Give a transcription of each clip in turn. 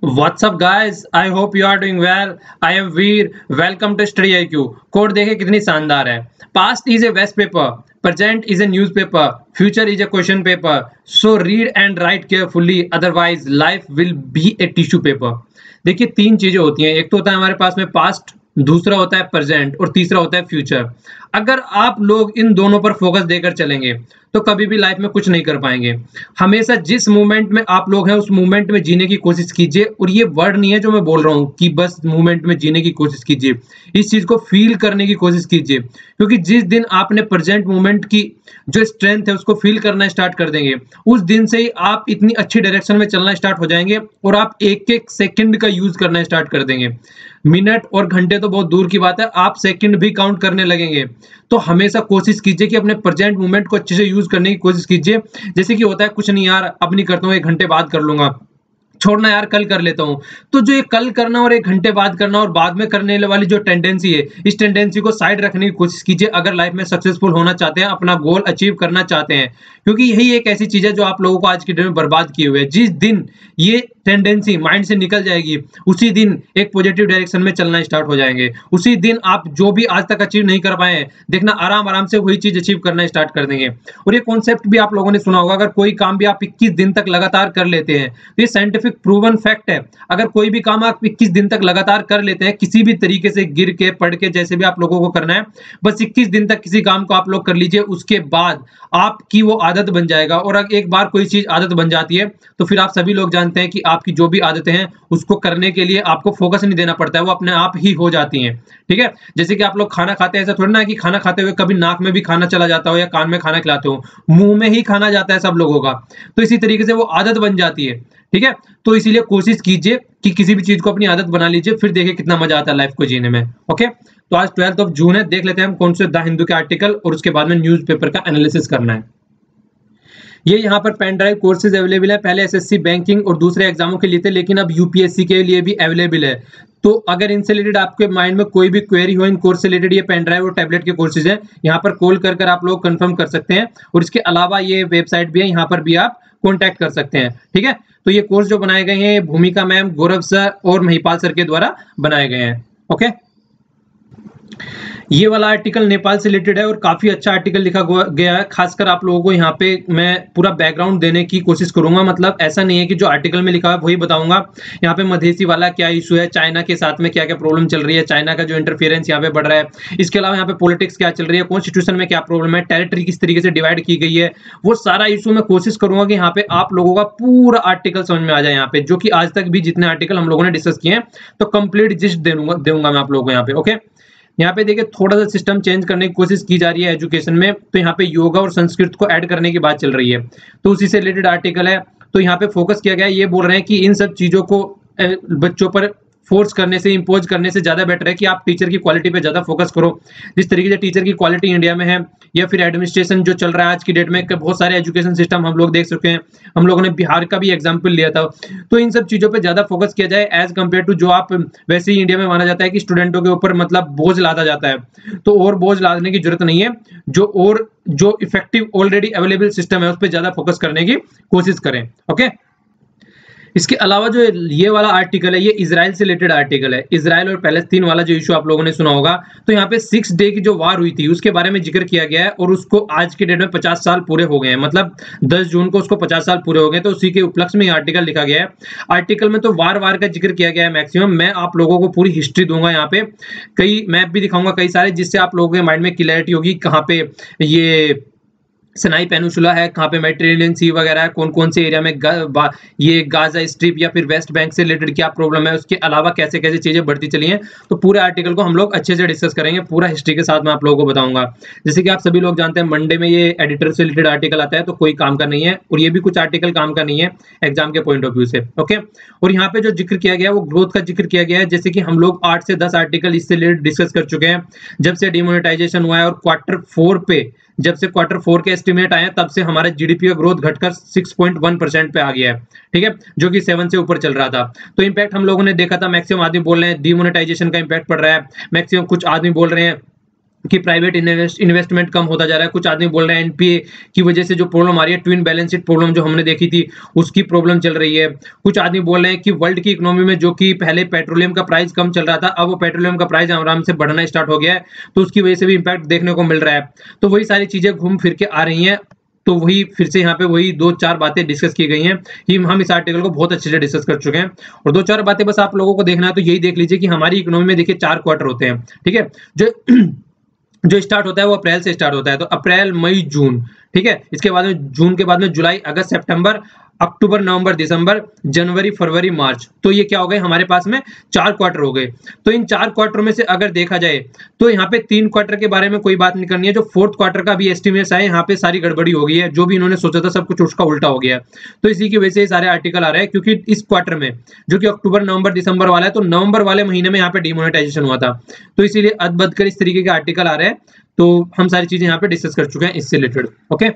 What's up guys? I hope you are doing well. I am Veer. Welcome to Study IQ. Code देखे कितनी शानदार है. Past is a waste paper. Present is a newspaper. Future is a question paper. So read and write carefully. Otherwise life will be a tissue paper. देखिए तीन चीजें होती हैं. एक तो होता है हमारे पास में पास्ट, दूसरा होता है प्रेजेंट और तीसरा होता है फ्यूचर. अगर आप लोग इन दोनों पर फोकस देकर चलेंगे तो कभी भी लाइफ में कुछ नहीं कर पाएंगे. हमेशा जिस मोमेंट में आप लोग हैं उस मोमेंट में जीने की कोशिश कीजिए. और ये वर्ड नहीं है जो मैं बोल रहा हूँ कि बस मोमेंट में जीने की कोशिश कीजिए. इस चीज को फील करने की कोशिश कीजिए, क्योंकि जिस दिन आपने प्रेजेंट मोमेंट की जो स्ट्रेंथ है उसको फील करना स्टार्ट कर देंगे, उस दिन से ही आप इतनी अच्छी डायरेक्शन में चलना स्टार्ट हो जाएंगे और आप एक एक सेकंड का यूज करना स्टार्ट कर देंगे. मिनट और घंटे तो बहुत दूर की बात है, आप सेकंड भी काउंट करने लगेंगे. तो हमेशा कोशिश कीजिए कि अपने प्रेजेंट मोमेंट को अच्छे से यूज करने की कोशिश कीजिए. जैसे कि होता है कुछ नहीं यार अब नहीं करता हूँ, 1 घंटे बाद कर लूंगा, छोड़ना यार कल कर लेता हूं. तो जो ये कल करना और 1 घंटे बाद करना और बाद में करने वाली जो टेंडेंसी है, इस टेंडेंसी को साइड रखने की कोशिश कीजिए अगर लाइफ में सक्सेसफुल होना चाहते हैं, अपना गोल अचीव करना चाहते हैं. क्योंकि यही एक ऐसी चीज है जो आप लोगों को आज के डेट में बर्बाद किए हुए है. जिस दिन ये टेंडेंसी माइंड से निकल जाएगी उसी दिन एक पॉजिटिव डायरेक्शन में चलना स्टार्ट हो जाएंगे. उसी दिन आप जो भी आज तक अचीव नहीं कर पाए देखना आराम आराम से वही चीज अचीव करना स्टार्ट कर देंगे. और ये कॉन्सेप्ट भी आप लोगों ने सुना होगा, अगर कोई काम भी आप 21 दिन तक लगातार कर लेते हैं तो ये साइंटिफिक प्रूवन फैक्ट है. अगर कोई भी काम आप 21 दिन तक लगातार कर लेते हैं, किसी भी तरीके से गिर के पढ़ के जैसे भी आप लोगों को करना है, बस 21 दिन तक किसी काम को आप लोग कर लीजिए, उसके बाद आपकी वो आदत बन जाएगा. और अगर एक बार कोई चीज आदत बन जाती है तो फिर आप सभी लोग जानते हैं कि आपकी जो भी आदतें हैं उसको करने के लिए आपको फोकस नहीं देना पड़ता है, वो अपने आप ही हो जाती हैं. ठीक है, जैसे कि आप लोग खाना खाते हैं, ऐसा थोड़ा ना है कि खाना खाते हुए कभी नाक में भी खाना चला जाता हो या कान में खाना खिलाते हो, मुंह में ही खाना जाता है सब लोगों का. तो इसी तरीके से वो आदत बन जाती है. ठीक है, तो इसीलिए कोशिश कीजिए कि किसी भी चीज को अपनी आदत बना लीजिए, फिर देखिए कितना मजा आता है लाइफ को जीने में. ओके, तो आज 12 जून है, देख लेते हैं हम कौन से द हिंदू के आर्टिकल और उसके बाद में न्यूज़पेपर का एनालिसिस करना है. ये यहाँ पर पेन ड्राइव कोर्सेज अवेलेबल है. पहले एसएससी बैंकिंग और दूसरे एग्जामों के लिए थे, लेकिन अब यूपीएससी के लिए भी अवेलेबल है. तो अगर इनसे रिलेटेड आपके माइंड में कोई भी क्वेरी हो इन कोर्स से रिलेटेड, ये पेन ड्राइव और टैबलेट के कोर्सेज हैं, यहाँ पर कॉल कर कर आप लोग कंफर्म कर सकते हैं. और इसके अलावा ये वेबसाइट भी है, यहाँ पर भी आप कॉन्टैक्ट कर सकते हैं. ठीक है, तो ये कोर्स जो बनाए गए हैं भूमिका मैम, गौरव सर और महिपाल सर के द्वारा बनाए गए हैं. ओके, ये वाला आर्टिकल नेपाल से रिलेटेड है और काफी अच्छा आर्टिकल लिखा गया है. खासकर आप लोगों को यहाँ पे मैं पूरा बैकग्राउंड देने की कोशिश करूंगा. मतलब ऐसा नहीं है कि जो आर्टिकल में लिखा है वही बताऊंगा. यहाँ पे मधेसी वाला क्या इशू है, चाइना के साथ में क्या क्या प्रॉब्लम चल रही है, चाइना का जो इंटरफेरेंस यहाँ पे बढ़ रहा है, इसके अलावा यहाँ पे पॉलिटिक्स क्या चल रही है, कॉन्स्टिट्यूशन में क्या प्रॉब्लम है, टेरिटरी किस तरीके से डिवाइड की गई है, वो सारा इशू मैं कोशिश करूंगा कि यहाँ पे आप लोगों का पूरा आर्टिकल समझ में आ जाए. यहाँ पे जो कि आज तक भी जितने आर्टिकल हम लोगों ने डिस्कस किए हैं, तो कंप्लीट जिस्ट दूंगा मैं आप लोगों को यहाँ पे. ओके, यहाँ पे देखिए थोड़ा सा सिस्टम चेंज करने की कोशिश की जा रही है एजुकेशन में. तो यहाँ पे योगा और संस्कृत को ऐड करने की बात चल रही है, तो उसी से रिलेटेड आर्टिकल है. तो यहाँ पे फोकस किया गया है, ये बोल रहे हैं कि इन सब चीजों को बच्चों पर फोर्स करने से, इंपोज करने से ज्यादा बेटर है कि आप टीचर की क्वालिटी पे ज्यादा फोकस करो. जिस तरीके से टीचर की क्वालिटी इंडिया में है, या फिर एडमिनिस्ट्रेशन जो चल रहा है आज की डेट में, बहुत सारे एजुकेशन सिस्टम हम लोग देख सकते हैं. हम लोगों ने बिहार का भी एग्जाम्पल लिया था. तो इन सब चीजों पे ज्यादा फोकस किया जाए एज कम्पेयर टू जो आप वैसे ही इंडिया में माना जाता है कि स्टूडेंटों के ऊपर मतलब बोझ लादा जाता है. तो और बोझ लादने की जरूरत नहीं है. जो इफेक्टिव ऑलरेडी अवेलेबल सिस्टम है उस पर ज्यादा फोकस करने की कोशिश करें. ओके, इसके अलावा जो ये वाला आर्टिकल है ये इजराइल से रिलेटेड आर्टिकल है. इजराइल और पैलेस्तीन वाला जो इशू आप लोगों ने सुना होगा, तो यहाँ पे 6 डे की जो वार हुई थी उसके बारे में जिक्र किया गया है. और उसको आज के डेट में 50 साल पूरे हो गए हैं. मतलब 10 जून को उसको 50 साल पूरे हो गए, तो उसी के उपलक्ष्य में ये आर्टिकल लिखा गया है. आर्टिकल में तो वार का जिक्र किया गया है मैक्सिमम. मैं आप लोगों को पूरी हिस्ट्री दूंगा, यहाँ पे कई मैप भी दिखाऊंगा कई सारे, जिससे आप लोगों के माइंड में क्लैरिटी होगी कहाँ पे ये सनाई पेनिनसुला है, कहाँ पे मेडिटेरेनियन सी वगैरह है, कौन कौन से एरिया में ये गाजा स्ट्रिप या फिर वेस्ट बैंक से रिलेटेड क्या प्रॉब्लम है, उसके अलावा कैसे कैसे चीजें बढ़ती चली हैं. तो पूरे आर्टिकल को हम लोग अच्छे से डिस्कस करेंगे, पूरा हिस्ट्री के साथ मैं आप लोगों को बताऊंगा. जैसे कि आप सभी लोग जानते हैं मंडे में ये एडिटर से रिलेटेड आर्टिकल आता है, तो कोई काम का नहीं है. और ये भी कुछ आर्टिकल काम का नहीं है एग्जाम के पॉइंट ऑफ व्यू से. ओके, और यहाँ पे जो जिक्र किया गया है वो ग्रोथ का जिक्र किया गया है. जैसे कि हम लोग 8 से 10 आर्टिकल इससे रिलेटेड डिस्कस कर चुके हैं जब से डिमोनेटाइजेशन हुआ है. और क्वार्टर 4 पे जब से क्वार्टर 4 के एस्टिमेट आए तब से हमारा जीडीपी का ग्रोथ घटकर 6.1% पे आ गया है. ठीक है, जो कि 7 से ऊपर चल रहा था. तो इम्पैक्ट हम लोगों ने देखा था, मैक्सिमम आदमी बोल रहे हैं डिमोनेटाइजेशन का इम्पैक्ट पड़ रहा है, मैक्सिमम कुछ आदमी बोल रहे हैं कि प्राइवेट इन्वेस्टमेंट कम होता जा रहा है। कुछ आदमी बोल रहे हैं एनपीए की वजह से जो प्रॉब्लम आ रही है, ट्विन बैलेंस शीट प्रॉब्लम जो हमने देखी थी उसकी प्रॉब्लम चल रही है। कुछ आदमी बोल रहे हैं कि वर्ल्ड की इकोनॉमी में जो कि पहले पेट्रोलियम का प्राइस कम चल रहा था, अब वो पेट्रोलियम का प्राइस आराम से बढ़ना स्टार्ट हो गया है, तो उसकी वजह से भी इंपैक्ट देखने को मिल रहा है। तो वही सारी चीजें घूम फिर के आ रही हैं। तो वही फिर से यहाँ पे वही 2-4 बातें डिस्कस की गई हैं कि हम इस आर्टिकल को बहुत अच्छे से डिस्कस कर चुके हैं। और 2-4 बातें बस आप लोगों को देखना है तो यही देख लीजिए कि हमारी इकोनॉमी में देखिए 4 क्वार्टर होते हैं, ठीक है। जो स्टार्ट होता है वो अप्रैल से स्टार्ट होता है, तो अप्रैल मई जून, ठीक है। इसके बाद में जून के बाद में जुलाई अगस्त सितंबर अक्टूबर नवंबर दिसंबर जनवरी फरवरी मार्च, तो ये क्या हो गए हमारे पास में 4 क्वार्टर हो गए। तो इन 4 क्वार्टर में से अगर देखा जाए तो यहाँ पे 3 क्वार्टर के बारे में कोई बात नहीं करनी है। जो 4th क्वार्टर का भी एस्टिमेट्स है, यहाँ पे सारी गड़बड़ी हो गई है, जो भी इन्होंने सोचा था सब कुछ उसका उल्टा हो गया है। तो इसी की वजह से सारे आर्टिकल आ रहे हैं, क्योंकि इस क्वार्टर में जो कि अक्टूबर नवंबर दिसंबर वाला है, तो नवंबर वाले महीने में यहाँ पे डिमोनेटाइजेशन हुआ था, तो इसीलिए अदबद कर इस तरीके के आर्टिकल आ रहे हैं। तो हम सारी चीजें यहाँ पे डिस्कस कर चुके हैं इससे रिलेटेड। ओके,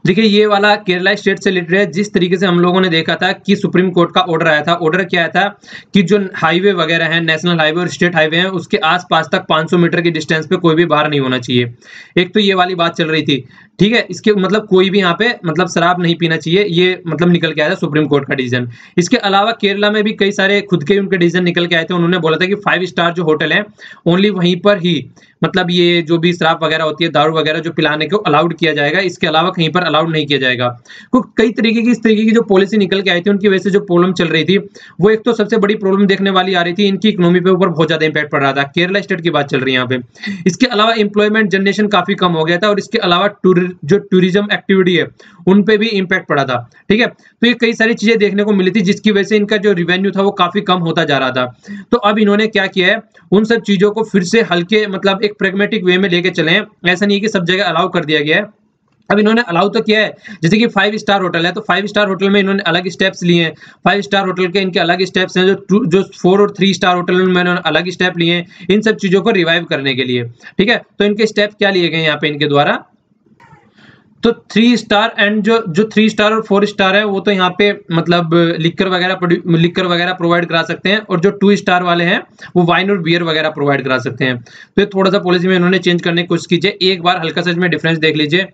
देखिए ये वाला केरला स्टेट से रिलेटेड है। जिस तरीके से हम लोगों ने देखा था कि सुप्रीम कोर्ट का ऑर्डर आया था, ऑर्डर क्या आया था कि जो हाईवे वगैरह है, नेशनल हाईवे और स्टेट हाईवे हैं, उसके आसपास तक 500 मीटर की डिस्टेंस पे कोई भी बाहर नहीं होना चाहिए। एक तो ये वाली बात चल रही थी, ठीक है। इसके मतलब कोई भी यहाँ पे मतलब शराब नहीं पीना चाहिए, ये मतलब निकल के आया था सुप्रीम कोर्ट का डिसीजन। इसके अलावा केरला में भी कई सारे खुद के उनके डिसीजन निकल के आए थे। उन्होंने बोला था कि 5 स्टार जो होटल है ओनली वहीं पर ही मतलब ये जो भी शराब वगैरह होती है, दारू वगैरह जो पिलाने को अलाउड किया जाएगा, इसके अलावा कहीं पर अलाउड नहीं किया जाएगा। तो कई तरीके की इस तरीके की जो पॉलिसी निकल के आई थी, उनकी वजह से जो प्रॉब्लम चल रही थी, वो एक तो सबसे बड़ी प्रॉब्लम देखने वाली आ रही थी, इनकी इकोनॉमी पे ऊपर बहुत ज्यादा इंपैक्ट पड़ रहा था। केरला स्टेट की बात चल रही है यहाँ पे। इसके अलावा एम्प्लॉयमेंट जनरेशन काफी कम हो गया था, और इसके अलावा जो टूरिज्म एक्टिविटी है उन पे भी इंपैक्ट पड़ा था, ठीक है। तो ये कई सारी चीजें देखने को मिली थी, जिसकी वजह से इनका जो रिवेन्यू था वो काफी कम होता जा रहा था। तो अब इन्होंने क्या किया है, उन सब चीजों को फिर से हल्के मतलब एक प्रेगमेटिक वे में लेके चले। ऐसा नहीं है कि सब जगह अलाउ कर दिया गया है। अब इन्होंने अलाउ तो किया है, जैसे कि 5 स्टार होटल है, तो 5 स्टार होटल में इन्होंने अलग स्टेप्स लिए हैं। 5 स्टार होटल के इनके अलग स्टेप्स हैं, जो 4 और 3 स्टार होटल में इन्होंने अलग स्टेप लिए हैं इन सब चीजों को रिवाइव करने के लिए, ठीक है। तो इनके स्टेप क्या लिए गए यहाँ पे इनके द्वारा, तो 3 स्टार एंड जो 3 स्टार और 4 स्टार है वो तो यहाँ पे मतलब लिकर वगैरह प्रोवाइड करा सकते हैं, और जो 2 स्टार वाले हैं वो वाइन और बियर वगैरह प्रोवाइड करा सकते हैं। तो ये थोड़ा सा पॉलिसी में इन्होंने चेंज करने की कोशिश कीजिए, एक बार हल्का सा में डिफरेंस देख लीजिए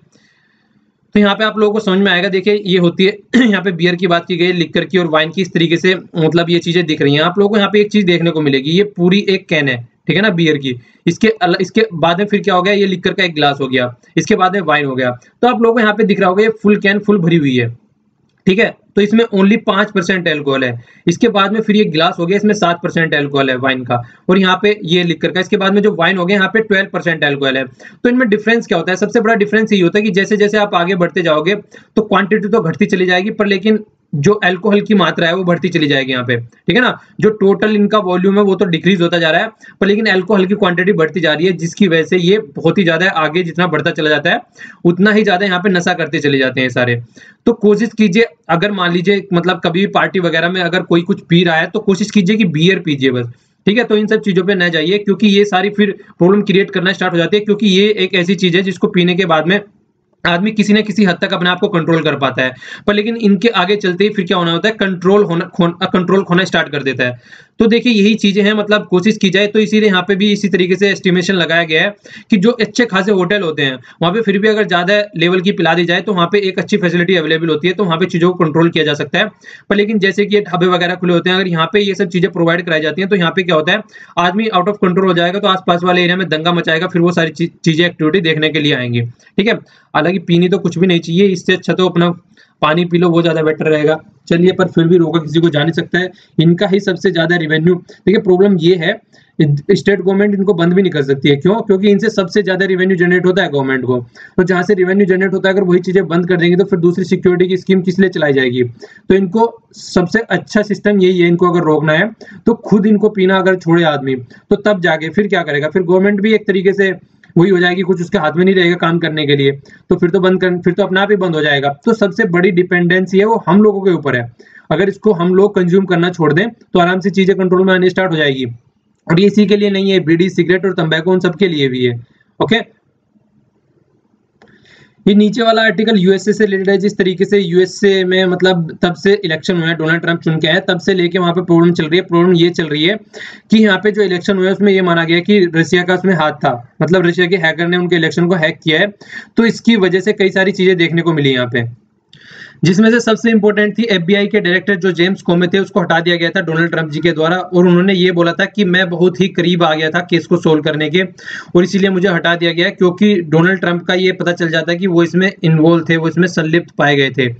तो यहाँ पे आप लोगों को समझ में आएगा। देखिए ये होती है यहाँ पे बियर की बात की गई, लिकर की और वाइन की, इस तरीके से मतलब ये चीजें दिख रही हैं। आप लोगों को यहाँ पे एक चीज देखने को मिलेगी, ये पूरी एक कैन है, ठीक है ना, बियर की। इसके बाद में फिर क्या हो गया, ये लिकर का एक गिलास हो गया, इसके बाद में वाइन हो गया। तो आप लोगों को यहाँ पे दिख रहा होगा ये फुल कैन फुल भरी हुई है, ठीक है। तो इसमें ओनली 5% एल्कोहल है। इसके बाद में फिर ये गिलास हो गया, इसमें 7% एल्कोहल है वाइन का, और यहाँ पे ये लिकर का। इसके बाद में जो वाइन हो गया यहाँ पे 12% एल्कोहल है। तो इनमें डिफरेंस क्या होता है, सबसे बड़ा डिफरेंस ये होता है कि जैसे जैसे आप आगे बढ़ते जाओगे तो क्वांटिटी तो घटती चली जाएगी, पर लेकिन जो अल्कोहल की मात्रा है वो बढ़ती चली जाएगी यहाँ पे, ठीक है ना। जो टोटल इनका वॉल्यूम है वो तो डिक्रीज होता जा रहा है, पर लेकिन अल्कोहल की क्वांटिटी बढ़ती जा रही है, जिसकी वजह से ये बहुत ही ज्यादा आगे जितना बढ़ता चला जाता है उतना ही ज्यादा यहाँ पे नशा करते चले जाते हैं सारे। तो कोशिश कीजिए, अगर मान लीजिए मतलब कभी पार्टी वगैरह में अगर कोई कुछ पी रहा है तो कोशिश कीजिए कि बियर पीजिए बस, ठीक है। तो इन सब चीजों पे न जाइए, क्योंकि ये सारी फिर प्रॉब्लम क्रिएट करना स्टार्ट हो जाती है, क्योंकि ये एक ऐसी चीज है जिसको पीने के बाद में आदमी किसी न किसी हद तक अपने आप को कंट्रोल कर पाता है, पर लेकिन इनके आगे चलते ही फिर क्या होना होता है, कंट्रोल खोना स्टार्ट कर देता है। तो देखिए यही चीजें हैं, मतलब कोशिश की जाए तो इसीलिए यहाँ पे भी इसी तरीके से एस्टिमेशन लगाया गया है कि जो अच्छे खासे होटल होते हैं वहां पे फिर भी अगर ज्यादा लेवल की पिला दी जाए तो वहां पे एक अच्छी फैसिलिटी अवेलेबल होती है, तो वहां पे चीजों को कंट्रोल किया जा सकता है। पर लेकिन जैसे कि ढाबे वगैरह खुले होते हैं, अगर यहाँ पे ये सब चीजें प्रोवाइड कराई जाती हैं तो यहाँ पे क्या होता है, आदमी आउट ऑफ कंट्रोल हो जाएगा, तो आसपास वाले एरिया में दंगा मचाएगा, फिर वो सारी चीजें एक्टिविटी देखने के लिए आएंगी, ठीक है। हालांकि पीनी तो कुछ भी नहीं चाहिए, इससे अच्छा तो अपना पानी पी लो, वो ज्यादा बेटर रहेगा। चलिए, पर फिर भी रोका किसी को जा नहीं सकता है, इनका ही सबसे ज्यादा रिवेन्यू। देखिए प्रॉब्लम ये है, स्टेट गवर्नमेंट इनको बंद भी नहीं कर सकती है, क्यों, क्योंकि इनसे सबसे ज्यादा रिवेन्यू जनरेट होता है गवर्नमेंट को। तो जहां से रिवेन्यू जनरेट होता है, अगर वही चीजें बंद कर देंगे तो फिर दूसरी सिक्योरिटी की स्कीम किस लिए चलाई जाएगी। तो इनको सबसे अच्छा सिस्टम यही है, इनको अगर रोकना है तो खुद इनको पीना अगर छोड़े आदमी, तो तब जाके फिर क्या करेगा, फिर गवर्नमेंट भी एक तरीके से वही हो जाएगी, कुछ उसके हाथ में नहीं रहेगा काम करने के लिए, तो फिर तो अपने आप ही बंद हो जाएगा। तो सबसे बड़ी डिपेंडेंसी है वो हम लोगों के ऊपर है। अगर इसको हम लोग कंज्यूम करना छोड़ दें तो आराम से चीजें कंट्रोल में आने स्टार्ट हो जाएगी। और ये इसी के लिए नहीं है, बीड़ी सिगरेट और तंबाकू उन सबके लिए भी है। ओके, ये नीचे वाला आर्टिकल यूएसए से रिलेटेड है। जिस तरीके से यूएसए में मतलब तब से इलेक्शन हुआ है, डोनाल्ड ट्रंप चुन के आए, तब से लेके वहां पे प्रॉब्लम चल रही है। प्रॉब्लम ये चल रही है कि यहाँ पे जो इलेक्शन हुआ है उसमें ये माना गया कि रशिया का उसमें हाथ था, मतलब रशिया के हैकर ने उनके इलेक्शन को हैक किया है। तो इसकी वजह से कई सारी चीजें देखने को मिली यहाँ पे, जिसमें से सबसे इंपॉर्टेंट थी एफबीआई के डायरेक्टर जो जेम्स कोमे थे, उसको हटा दिया गया था डोनाल्ड ट्रंप जी के द्वारा। और उन्होंने ये बोला था कि मैं बहुत ही करीब आ गया था केस को सोल्व करने के, और इसीलिए मुझे हटा दिया गया, क्योंकि डोनाल्ड ट्रंप का ये पता चल जाता है कि वो इसमें इन्वॉल्व थे, वो इसमें संलिप्त पाए गए थे।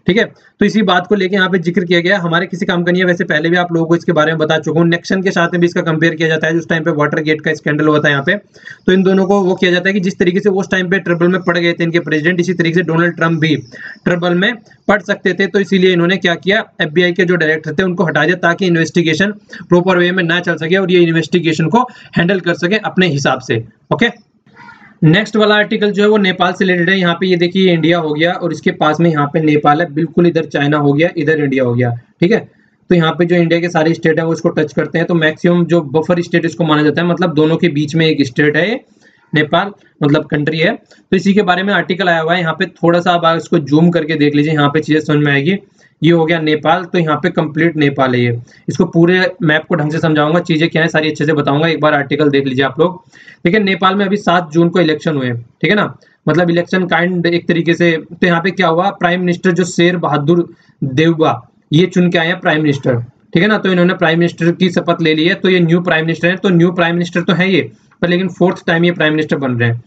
ठीक है, तो इसी बात को लेके यहाँ पे जिक्र किया गया। हमारे किसी काम का नहीं है, वैसे पहले भी आप लोगों को इसके बारे में बता चुका हूँ। निक्सन के साथ में भी इसका कंपेयर किया जाता है, उस टाइम पे वाटर गेट का स्कैंडल हुआ था यहाँ पे। तो इन दोनों को वो किया जाता है कि जिस तरीके से उस टाइम पे ट्रबल में पड़ गए थे इनके प्रेसिडेंट, इसी तरीके से डोनाल्ड ट्रंप भी ट्रबल में पड़ सकते थे। तो इसीलिए इन्होंने क्या किया, एफबीआई के जो डायरेक्टर थे उनको हटा दिया, ताकि इन्वेस्टिगेशन प्रॉपर वे में ना चल सके और ये इन्वेस्टिगेशन को हैंडल कर सके अपने हिसाब से। ओके, नेक्स्ट वाला आर्टिकल जो है वो नेपाल से रिलेटेड है। यहाँ पे ये देखिए इंडिया हो गया और इसके पास में यहाँ पे नेपाल है, बिल्कुल इधर चाइना हो गया, इधर इंडिया हो गया। ठीक है, तो यहाँ पे जो इंडिया के सारे स्टेट है वो इसको टच करते हैं। तो मैक्सिमम जो बफर स्टेट इसको माना जाता है, मतलब दोनों के बीच में एक स्टेट है नेपाल, मतलब कंट्री है। तो इसी के बारे में आर्टिकल आया हुआ है। यहाँ पे थोड़ा सा आप इसको जूम करके देख लीजिए, यहाँ पे चीजें समझ में आएगी। ये हो गया नेपाल, तो यहाँ पे कंप्लीट नेपाल है ये। इसको पूरे मैप को ढंग से समझाऊंगा, चीजें क्या है सारी अच्छे से बताऊंगा, एक बार आर्टिकल देख लीजिए आप लोग। ठीक है, नेपाल में अभी 7 जून को इलेक्शन हुए, ठीक है ना, मतलब इलेक्शन काइंड एक तरीके से। तो यहाँ पे क्या हुआ, प्राइम मिनिस्टर जो शेर बहादुर देउबा ये चुन के आए हैं प्राइम मिनिस्टर। ठीक है ना, तो इन्होंने प्राइम मिनिस्टर की शपथ ले ली है। तो ये न्यू प्राइम मिनिस्टर है, तो न्यू प्राइम मिनिस्टर तो है ये, पर लेकिन 4th टाइम ये प्राइम मिनिस्टर बन रहे हैं।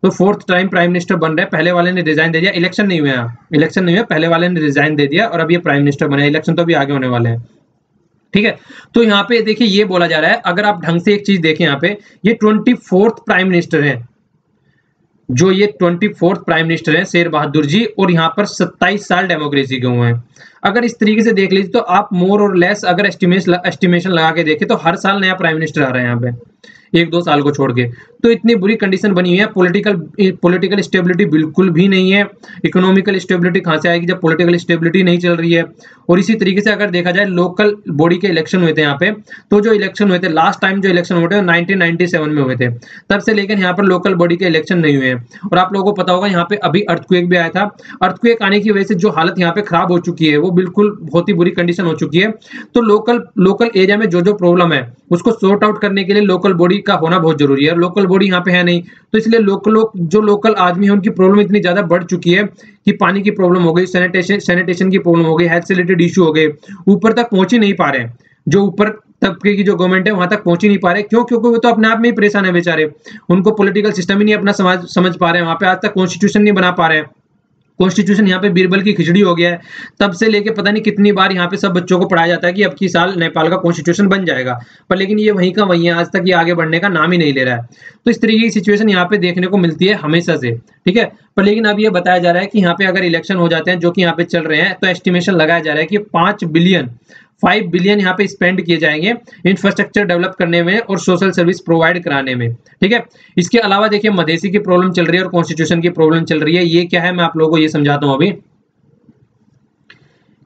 तो 4th टाइम प्राइम मिनिस्टर बन रहे हैं। पहले वाले ने रिजाइन दे दिया, इलेक्शन नहीं हुआ, इलेक्शन नहीं हुआ, पहले वाले ने रिजाइन दे दिया और अब ये प्राइम मिनिस्टर बने। इलेक्शन तो अभी आगे होने वाले हैं। ठीक है, तो यहाँ पे देखिए ये बोला जा रहा है, अगर आप ढंग से एक चीज देखें यहाँ पे, ये 24th प्राइम मिनिस्टर है, जो ये 24th प्राइम मिनिस्टर है शेर बहादुर जी, और यहाँ पर 27 साल डेमोक्रेसी के हुए हैं। अगर इस तरीके से देख लीजिए तो आप मोर और लेस अगर एस्टिमेशन लगा के देखें तो हर साल नया प्राइम मिनिस्टर आ रहा है यहाँ पे, 1-2 साल को छोड़ के। तो इतनी बुरी कंडीशन बनी हुई है, पॉलिटिकल स्टेबिलिटी बिल्कुल भी नहीं है। इकोनॉमिकल स्टेबिलिटी कहाँ से आएगी जब पॉलिटिकल स्टेबिलिटी नहीं चल रही है। और इसी तरीके से अगर देखा जाए लोकल बॉडी के इलेक्शन हुए थे यहाँ पे, तो जो इलेक्शन हुए थे लास्ट टाइम जो इलेक्शन हुए थे 1997 में हुए थे, तब से लेकर यहाँ पर लोकल बॉडी के इलेक्शन नहीं हुए हैं। और आप लोगों को पता होगा यहाँ पे अभी अर्थक्वेक भी आया था। अर्थक्वेक आने की वजह से जो हालत यहाँ पे खराब हो चुकी है, वो बिल्कुल बहुत ही बुरी कंडीशन हो चुकी है। तो लोकल एरिया में जो प्रॉब्लम है उसको सॉर्ट आउट करने के लिए लोकल बॉडी का होना बहुत जरूरी है। लोकल बॉडी यहाँ पे है नहीं, तो इसलिए लोकल आदमी है उनकी प्रॉब्लम इतनी ज्यादा बढ़ चुकी है कि पानी की प्रॉब्लम हो गई, सैनिटेशन की प्रॉब्लम हो गई, हेल्थ से रिलेटेड इशू हो गए, ऊपर तक पहुंच ही नहीं पा रहे हैं। जो ऊपर तबके की जो गवर्नमेंट है वहां तक पहुंच ही नहीं पा रहे। क्यों? क्योंकि वो तो अपने आप में ही परेशान है बेचारे, उनको पॉलिटिकल सिस्टम ही नहीं अपना समझ पा रहे हैं। वहां पे आज तक कॉन्स्टिट्यूशन नहीं बना पा रहे हैं। कॉन्स्टिट्यूशन यहाँ पे बीरबल की खिचड़ी हो गया है। तब से लेके पता नहीं कितनी बार यहाँ पे सब बच्चों को पढ़ाया जाता है कि अब की साल नेपाल का कॉन्स्टिट्यूशन बन जाएगा, पर लेकिन ये वहीं का वहीं है, आज तक ये आगे बढ़ने का नाम ही नहीं ले रहा है। तो इस तरीके की सिचुएशन यहाँ पे देखने को मिलती है हमेशा से। ठीक है, पर लेकिन अब ये बताया जा रहा है कि यहाँ पे अगर इलेक्शन हो जाते हैं जो कि यहाँ पे चल रहे हैं, तो एस्टिमेशन लगाया जा रहा है कि 5 बिलियन यहाँ पे स्पेंड किए जाएंगे इंफ्रास्ट्रक्चर डेवलप करने में और सोशल सर्विस प्रोवाइड कराने में। ठीक है, इसके अलावा देखिए मधेसी की प्रॉब्लम चल रही है और कॉन्स्टिट्यूशन की प्रॉब्लम चल रही है। ये क्या है मैं आप लोगों को ये समझाता हूँ अभी।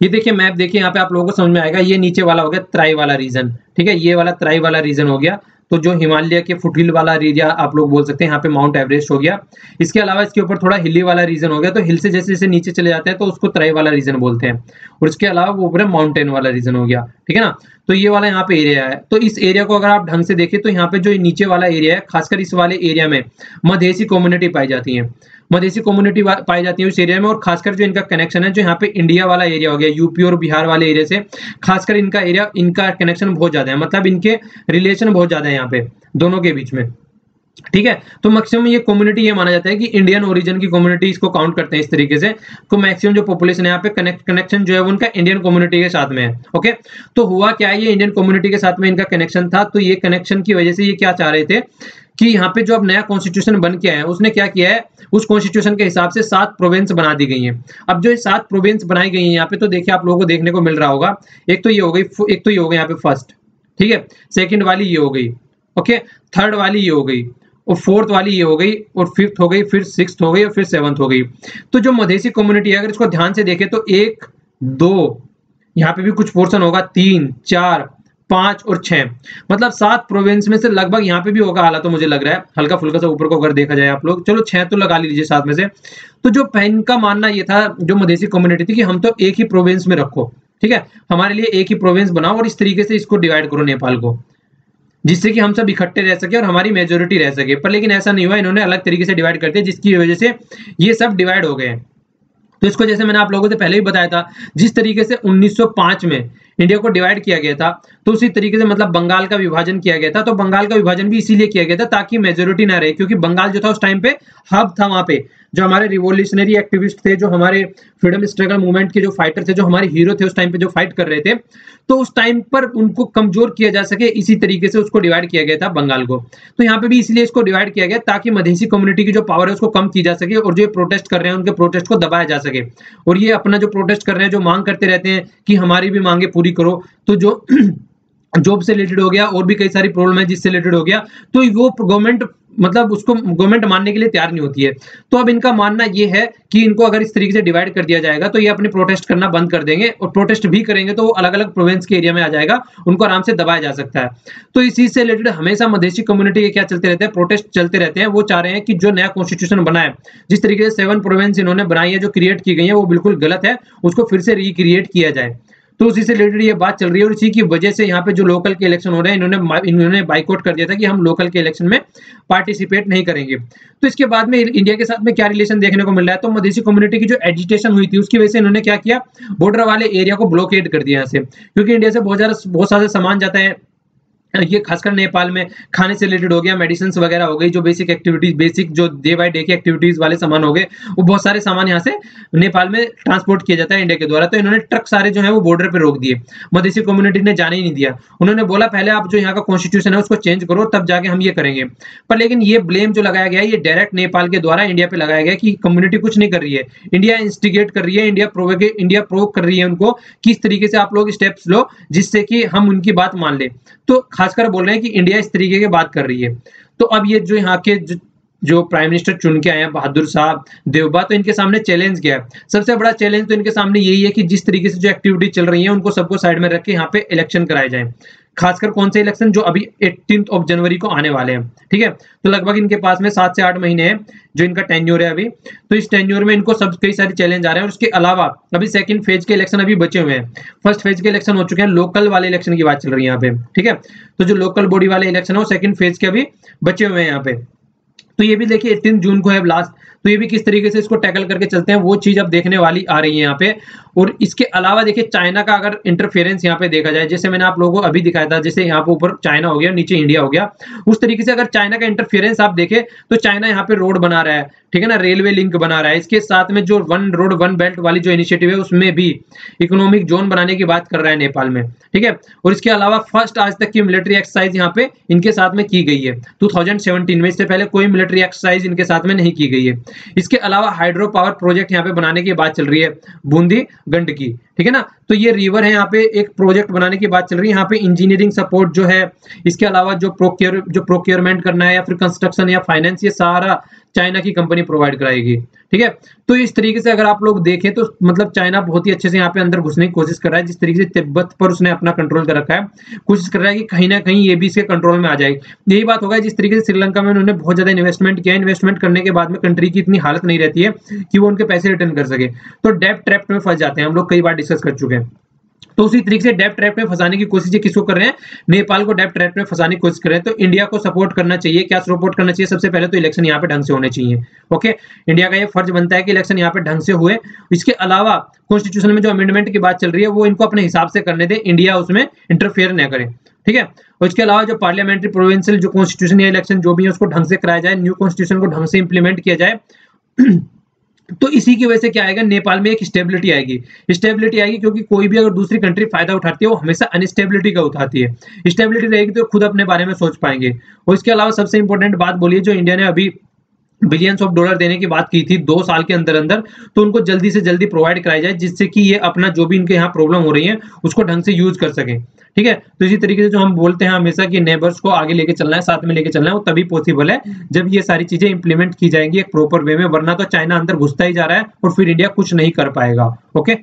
ये देखिए मैप देखिए, यहाँ पे आप लोगों को समझ में आएगा। ये नीचे वाला हो गया तराई वाला रीजन, ठीक है, ये वाला तराई वाला रीजन हो गया। तो जो हिमालय के फुटहिल वाला एरिया आप लोग बोल सकते हैं, यहाँ पे माउंट एवरेस्ट हो गया। इसके अलावा इसके ऊपर थोड़ा हिली वाला रीजन हो गया, तो हिल से जैसे जैसे नीचे चले जाते हैं तो उसको तराई वाला रीजन बोलते हैं। और इसके अलावा वो ऊपर माउंटेन वाला रीजन हो गया, ठीक है ना। तो ये वाला यहाँ पे एरिया है। तो इस एरिया को अगर आप ढंग से देखें तो यहाँ पे जो नीचे वाला एरिया है, खासकर इस वाले एरिया में मधेसी कम्युनिटी पाई जाती है। मधेसी कम्युनिटी पाई जाती है उस एरिया में, और खासकर जो इनका कनेक्शन है, जो यहाँ पे इंडिया वाला एरिया हो गया, यूपी और बिहार वाले एरिया से खासकर इनका कनेक्शन बहुत ज्यादा है, मतलब इनके रिलेशन बहुत ज्यादा है यहाँ पे दोनों के बीच में। ठीक है, तो मैक्सिमम ये कम्युनिटी ये माना जाता है कि इंडियन ओरिजिन की कम्युनिटी इसको काउंट करते हैं इस तरीके से। तो मैक्सिमम जो पॉपुलेशन है यहाँ पे कनेक्शन जो है वो उनका इंडियन कम्युनिटी के साथ में है। ओके, तो हुआ क्या है, ये इंडियन कम्युनिटी के साथ में इनका कनेक्शन था। तो ये कनेक्शन की वजह से ये क्या चाह रहे थे कि यहाँ पे जो अब नया कॉन्स्टिट्यूशन बन के आया है, उसने क्या किया है, उस कॉन्स्टिट्यूशन के हिसाब से 7 प्रोविंस बना दी गई हैं। अब जो 7 प्रोविंस बनाई गई हैं यहाँ पे, तो देखिए आप लोगों को देखने को मिल रहा होगा, एक तो ये हो गई यहाँ पे फर्स्ट, ठीक है, सेकंड वाली ये हो गई, ओके, थर्ड वाली ये हो गई, और 4th वाली ये हो गई, और 5th हो गई, फिर 6th हो गई, और फिर 7th हो गई। तो जो मधेसी कम्युनिटी है, अगर इसको ध्यान से देखें तो 1, 2 यहाँ पे भी कुछ पोर्शन होगा, 3, 4, 5 और 6, मतलब 7 प्रोविंस में से लगभग यहाँ पे भी होगा हालात, तो मुझे लग रहा है हल्का फुल्का सा ऊपर को अगर देखा जाए आप लोग, चलो 6 तो लगा लीजिए 7 में से। तो जो इनका मानना ये था, जो मधेसी कम्युनिटी थी, कि हम तो एक ही प्रोविंस में रखो, ठीक है, हमारे लिए एक ही प्रोविंस बनाओ और इस तरीके से इसको डिवाइड करो नेपाल को, जिससे कि हम सब इकट्ठे रह सके और हमारी मेजोरिटी रह सके। पर लेकिन ऐसा नहीं हुआ, इन्होंने अलग तरीके से डिवाइड कर दिया, जिसकी वजह से ये सब डिवाइड हो गए हैं। तो इसको जैसे मैंने आप लोगों से पहले भी बताया था, जिस तरीके से 1905 में इंडिया को डिवाइड किया गया था, तो उसी तरीके से मतलब बंगाल का विभाजन किया गया था। तो बंगाल का विभाजन भी इसीलिए किया गया था ताकि मेजोरिटी ना रहे, क्योंकि बंगाल जो था उस टाइम पे हब था, वहां पे जो हमारे रिवोल्यूशनरी एक्टिविस्ट थे, जो हमारे फ्रीडम स्ट्रगल मूवमेंट के जो फाइटर थे, जो हमारे हीरो थे उस टाइम पे जो फाइट कर रहे थे, तो उस टाइम पर उनको कमजोर किया जा सके, इसी तरीके से उसको डिवाइड किया गया था बंगाल को। तो यहाँ पे भी इसलिए इसको डिवाइड किया गया ताकि मधेसी कम्युनिटी की जो पावर है उसको कम की जा सके, और जो प्रोटेस्ट कर रहे हैं उनके प्रोटेस्ट को दबाया जा सके। और ये अपना जो प्रोटेस्ट कर रहे हैं, जो मांग करते रहते हैं कि हमारी भी मांगे पूरी करो, तो जो जॉब से रिलेटेड हो गया और भी कई सारी प्रॉब्लम है जिससे रिलेटेड हो गया, तो वो गवर्नमेंट मतलब उसको गवर्नमेंट मानने के लिए तैयार नहीं होती है। तो अब इनका मानना ये है कि इनको अगर इस तरीके से डिवाइड कर दिया जाएगा तो ये अपने प्रोटेस्ट करना बंद कर देंगे, और प्रोटेस्ट भी करेंगे तो वो अलग अलग प्रोविंस के एरिया में आ जाएगा, उनको आराम से दबाया जा सकता है। तो इसी से रिलेटेड हमेशा मधेसी कम्युनिटी के क्या चलते रहते हैं, प्रोटेस्ट चलते रहते हैं। वो चाह रहे हैं कि जो नया कॉन्स्टिट्यूशन बना है, जिस तरीके से 7 प्रोविंस इन्होंने बनाई है, जो क्रिएट की गई है, वो बिल्कुल गलत है, उसको फिर से रिक्रिएट किया जाए। तो उसी से रिलेटेड ये बात चल रही है, और इसी की वजह से यहाँ पे जो लोकल के इलेक्शन हो रहे हैं, इन्होंने बाइकआउट कर दिया था कि हम लोकल के इलेक्शन में पार्टिसिपेट नहीं करेंगे। तो इसके बाद में इंडिया के साथ में क्या रिलेशन देखने को मिल रहा है, तो मधेसी कम्युनिटी की जो एजिटेशन हुई थी उसकी वजह से इन्होंने क्या किया, बॉर्डर वाले एरिया को ब्लॉकेड कर दिया यहाँ से, क्योंकि इंडिया से बहुत सारे सामान जाता है, ये खासकर नेपाल में खाने से रिलेटेड हो गया, मेडिसिन वगैरह हो गई, जो बेसिक एक्टिविटीज, बेसिक जो डे बाय डे की एक्टिविटीज वाले सामान हो गए, वो बहुत सारे सामान यहाँ से नेपाल में ट्रांसपोर्ट किया जाता है इंडिया के द्वारा। तो इन्होंने ट्रक सारे जो है वो बॉर्डर पे रोक दिए, मधेसी कम्युनिटी ने जाने ही नहीं दिया। उन्होंने बोला पहले आप जो यहाँ का कॉन्स्टिट्यूशन है उसको चेंज करो, तब जाके हम ये करेंगे। पर लेकिन ये ब्लेम जो लगाया गया है, ये डायरेक्ट नेपाल के द्वारा इंडिया पे लगाया गया कि कम्युनिटी कुछ नहीं कर रही है, इंडिया इंस्टिगेट कर रही है, इंडिया प्रोवोक कर रही है उनको, किस तरीके से आप लोग स्टेप्स लो जिससे कि हम उनकी बात मान ले। तो खासकर बोल रहे हैं कि इंडिया इस तरीके की बात कर रही है। तो अब ये जो यहाँ के जो प्राइम मिनिस्टर चुन के आए हैं, बहादुर साहब देवबा, तो इनके सामने चैलेंज क्या है, सबसे बड़ा चैलेंज तो इनके सामने यही है कि जिस तरीके से जो एक्टिविटी चल रही है उनको सबको साइड में रख के यहाँ पे इलेक्शन कराए जाए। खासकर कौन से इलेक्शन, जो अभी 18 जनवरी को आने वाले हैं, ठीक है। तो लगभग इनके पास में 7 से 8 महीने हैं जो इनका टेन्योर है अभी। तो इस टेन्योर में इनको सब कई सारे चैलेंज आ रहे हैं, और उसके अलावा अभी सेकंड फेज के इलेक्शन अभी बचे हुए हैं, फर्स्ट फेज के इलेक्शन हो चुके हैं, लोकल वाले इलेक्शन की बात चल रही है यहाँ पे, ठीक है। तो जो लोकल बॉडी वाले इलेक्शन है वो सेकंड फेज के अभी बचे हुए हैं यहाँ पे। तो ये भी देखिए 18 जून को है लास्ट, तो ये भी किस तरीके से इसको टैकल करके चलते हैं, वो चीज अब देखने वाली आ रही है यहाँ पे। और इसके अलावा देखिए चाइना का अगर इंटरफेरेंस यहाँ पे देखा जाए, जैसे मैंने आप लोगों को अभी दिखाया था, जैसे यहाँ पे ऊपर चाइना हो गया, नीचे इंडिया हो गया, उस तरीके से अगर चाइना का इंटरफेरेंस आप देखें तो चाइना यहाँ पे रोड बना रहा है, ठीक है ना, रेलवे लिंक बना रहा है, इसके साथ में जो वन रोड वन बेल्ट वाली जो इनिशिएटिव है उसमें भी इकोनॉमिक जोन बनाने की बात कर रहा है नेपाल में, ठीक है। और इसके अलावा फर्स्ट आज तक की मिलिट्री एक्सरसाइज यहाँ पे इनके साथ में की गई है 2017 में, इससे पहले कोई मिलिट्री एक्सरसाइज इनके साथ में नहीं की गई है। इसके अलावा हाइड्रो पावर प्रोजेक्ट यहाँ पे बनाने की बात चल रही है, बूंदी गंडकी, ठीक है ना। तो ये रिवर है, यहाँ पे एक प्रोजेक्ट बनाने की बात चल रही है, यहाँ पे इंजीनियरिंग सपोर्ट जो है, इसके अलावा जो प्रोक्योरमेंट करना है या फिर कंस्ट्रक्शन या फाइनेंस, ये सारा चाइना की कंपनी प्रोवाइड कराएगी, ठीक है। तो इस तरीके से अगर आप लोग देखें तो मतलब चाइना बहुत ही अच्छे से यहाँ पे अंदर घुसने की कोशिश कर रहा है, जिस तरीके से तिब्बत पर उसने अपना कंट्रोल कर रखा है, कोशिश कर रहा है कि कहीं ना कहीं ये भी इसके कंट्रोल में आ जाए। यही बात होगा जिस तरीके से श्रीलंका में उन्होंने बहुत ज्यादा इन्वेस्टमेंट किया, इन्वेस्टमेंट करने के बाद में कंट्री की इतनी हालत नहीं रहती है कि वो उनके पैसे रिटर्न कर सके, तो डेब्ट ट्रैप में फंस जाते हैं, हम लोग कई बार डिस्कस कर चुके हैं। तो उसी तरीके से डेब्ट ट्रैप में फंसाने की कोशिश ये किसको कर रहे हैं, नेपाल को डेब्ट ट्रैप में फंसाने की कोशिश कर रहे हैं। तो इंडिया को सपोर्ट करना चाहिए, क्या सपोर्ट करना चाहिए, सबसे पहले तो इलेक्शन यहाँ पे ढंग से होने चाहिए, ओके। इंडिया का ये फर्ज बनता है कि इलेक्शन यहाँ पे ढंग से हुए। इसके अलावा कॉन्स्टिट्यूशन में जो अमेंडमेंट की बात चल रही है वो इनको अपने हिसाब से करने दे, इंडिया उसमें इंटरफेयर न करे, ठीक है। और इसके अलावा जो पार्लियामेंट्री प्रोविंशियल जो कॉन्स्टिट्यूशन या इलेक्शन जो भी है उसको ढंग से कराया जाए, न्यू कॉन्स्टिट्यूशन को ढंग से इंप्लीमेंट किया जाए। तो इसी की वजह से क्या आएगा, नेपाल में एक स्टेबिलिटी आएगी, क्योंकि कोई भी अगर दूसरी कंट्री फायदा उठाती है वो हमेशा अनस्टेबिलिटी का उठाती है। स्टेबिलिटी रहेगी तो खुद अपने बारे में सोच पाएंगे। और इसके अलावा सबसे इंपॉर्टेंट बात बोलिए, जो इंडिया ने अभी बिलियंस ऑफ डॉलर देने की बात की थी 2 साल के अंदर अंदर, तो उनको जल्दी से जल्दी प्रोवाइड कराई जाए, जिससे कि ये अपना जो भी इनके यहाँ प्रॉब्लम हो रही है उसको ढंग से यूज कर सके, ठीक है। तो इसी तरीके से जो हम बोलते हैं हमेशा कि नेबर्स को आगे लेके चलना है, साथ में लेके चलना है, वो तभी पॉसिबल है जब ये सारी चीजें इंप्लीमेंट की जाएंगी एक प्रॉपर वे में, वरना तो चाइना अंदर घुसता ही जा रहा है और फिर इंडिया कुछ नहीं कर पाएगा, ओके।